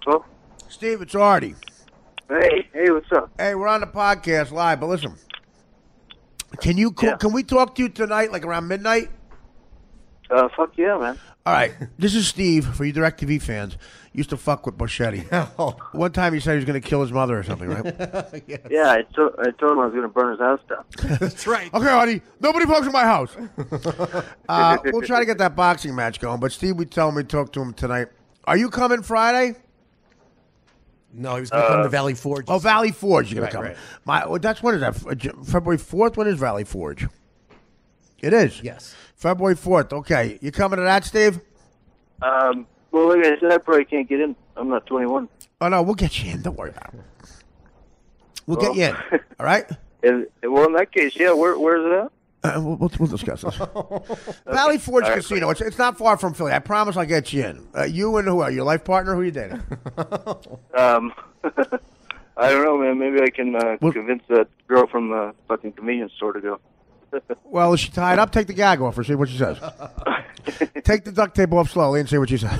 Hello? Steve, it's Artie. Hey, what's up? Hey, we're on the podcast live, but listen. Can you call, Can we talk to you tonight, like around midnight? Fuck yeah, man. All right. This is Steve for you DirecTV fans. Used to fuck with Buscetti. One time he said he was going to kill his mother or something, right? Yes. Yeah, I told him I was going to burn his house down. That's right. Okay, Artie. Nobody fucks in my house. We'll try to get that boxing match going, but Steve, we tell him we talk to him tonight. Are you coming Friday? No, he was going to come to Valley Forge. Oh, Valley Forge, you're going to Right, come. right. That's when is that? February 4th? When is Valley Forge? It is? Yes. February 4th. Okay. You coming to that, Steve? Well, like I said, I probably can't get in. I'm not 21. Oh, no, we'll get you in. Don't worry about it. We'll get you in. All right? Well, in that case, yeah, where's it at? We'll discuss this. Valley Forge Casino. It's not far from Philly. I promise I'll get you in. You and who are your life partner? Who are you dating? I don't know, man. Maybe I can convince that girl from the fucking convenience store to go. Well, is she tied up? Take the gag off her. See what she says. Take the duct tape off slowly and see what she says.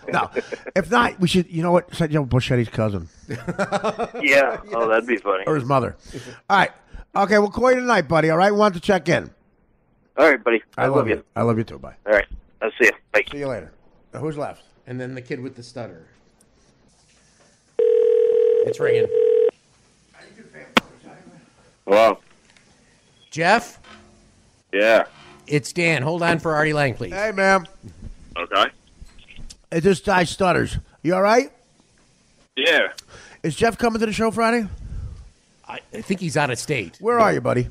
No. If not, we should, you know what? Send you Buscetti's cousin. Yeah. Oh, that'd be funny. Or his mother. All right. Okay, we'll call you tonight, buddy. All right? We want to check in. All right, buddy. I love you. I love you too. Bye. All right. I'll see you. Bye. See you later. Now, who's left? And then the kid with the stutter. It's ringing. Hello. Jeff? Yeah. It's Dan. Hold on for Artie Lang, please. Hey, ma'am. Okay. Hey, this guy stutters. You all right? Yeah. Is Jeff coming to the show Friday? I think he's out of state. Where are you, buddy?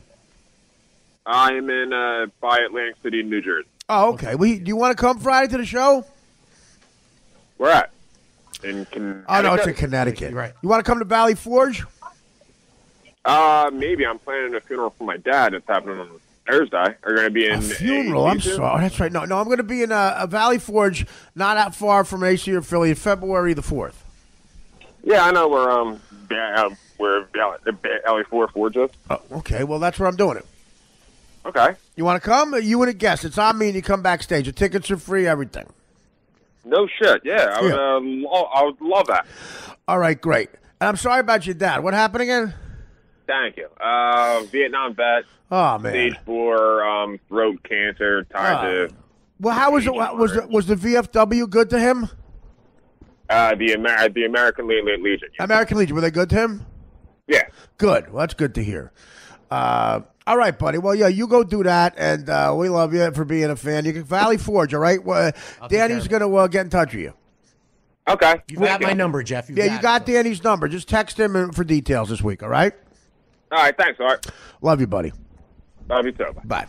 I'm in by Atlantic City, New Jersey. Oh, okay. Do you want to come Friday to the show? Where at? In Connecticut? Oh, no, it's in Connecticut. Right. You want to come to Valley Forge? Maybe. I'm planning a funeral for my dad. It's happening on Thursday. Are you going to be in A funeral? I'm sorry. That's right. No, I'm going to be in a Valley Forge, not that far from AC or Philly, February the 4th. Yeah, I know where Valley Forge is. Oh, okay. Well, that's where I'm doing it. Okay. You want to come? You and a guest. It's on me, and you come backstage. The tickets are free, everything. No shit. Yeah, I would love that. All right, great. And I'm sorry about your dad. What happened again? Thank you. Vietnam vet. Oh, man. Stage 4, throat cancer, tied to... Well, how was it? Was the VFW good to him? The American Legion. Yeah. American Legion, were they good to him? Yeah. Good. Well, that's good to hear. All right, buddy. Well, yeah, you go do that, and we love you for being a fan. You can Valley Forge, all right? Danny's going to get in touch with you. Okay. You've got my number, Jeff. You got Danny's number. Just text him for details this week, all right? All right, thanks, Art. Love you, buddy. Love you too. Bye.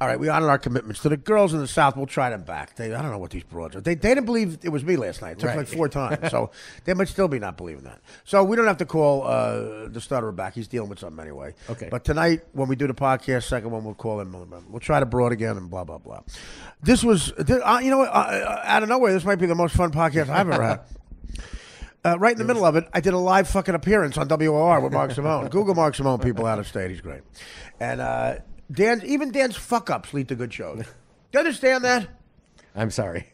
All right, we honored our commitments to the girls in the South. We'll try them back. I don't know what these broads are. They didn't believe it was me last night. It took like 4 times, so they might still be not believing that. So we don't have to call the stutterer back. He's dealing with something anyway. Okay. But tonight, when we do the podcast, second one, we'll call him. We'll try the broad again and blah, blah, blah. This was, you know what, out of nowhere, this might be the most fun podcast I've ever had. Right in the middle of it, I did a live fucking appearance on WOR with Mark Simone. Google Mark Simone, people out of state. He's great. And even Dan's fuck-ups lead to good shows. Do you understand that? I'm sorry.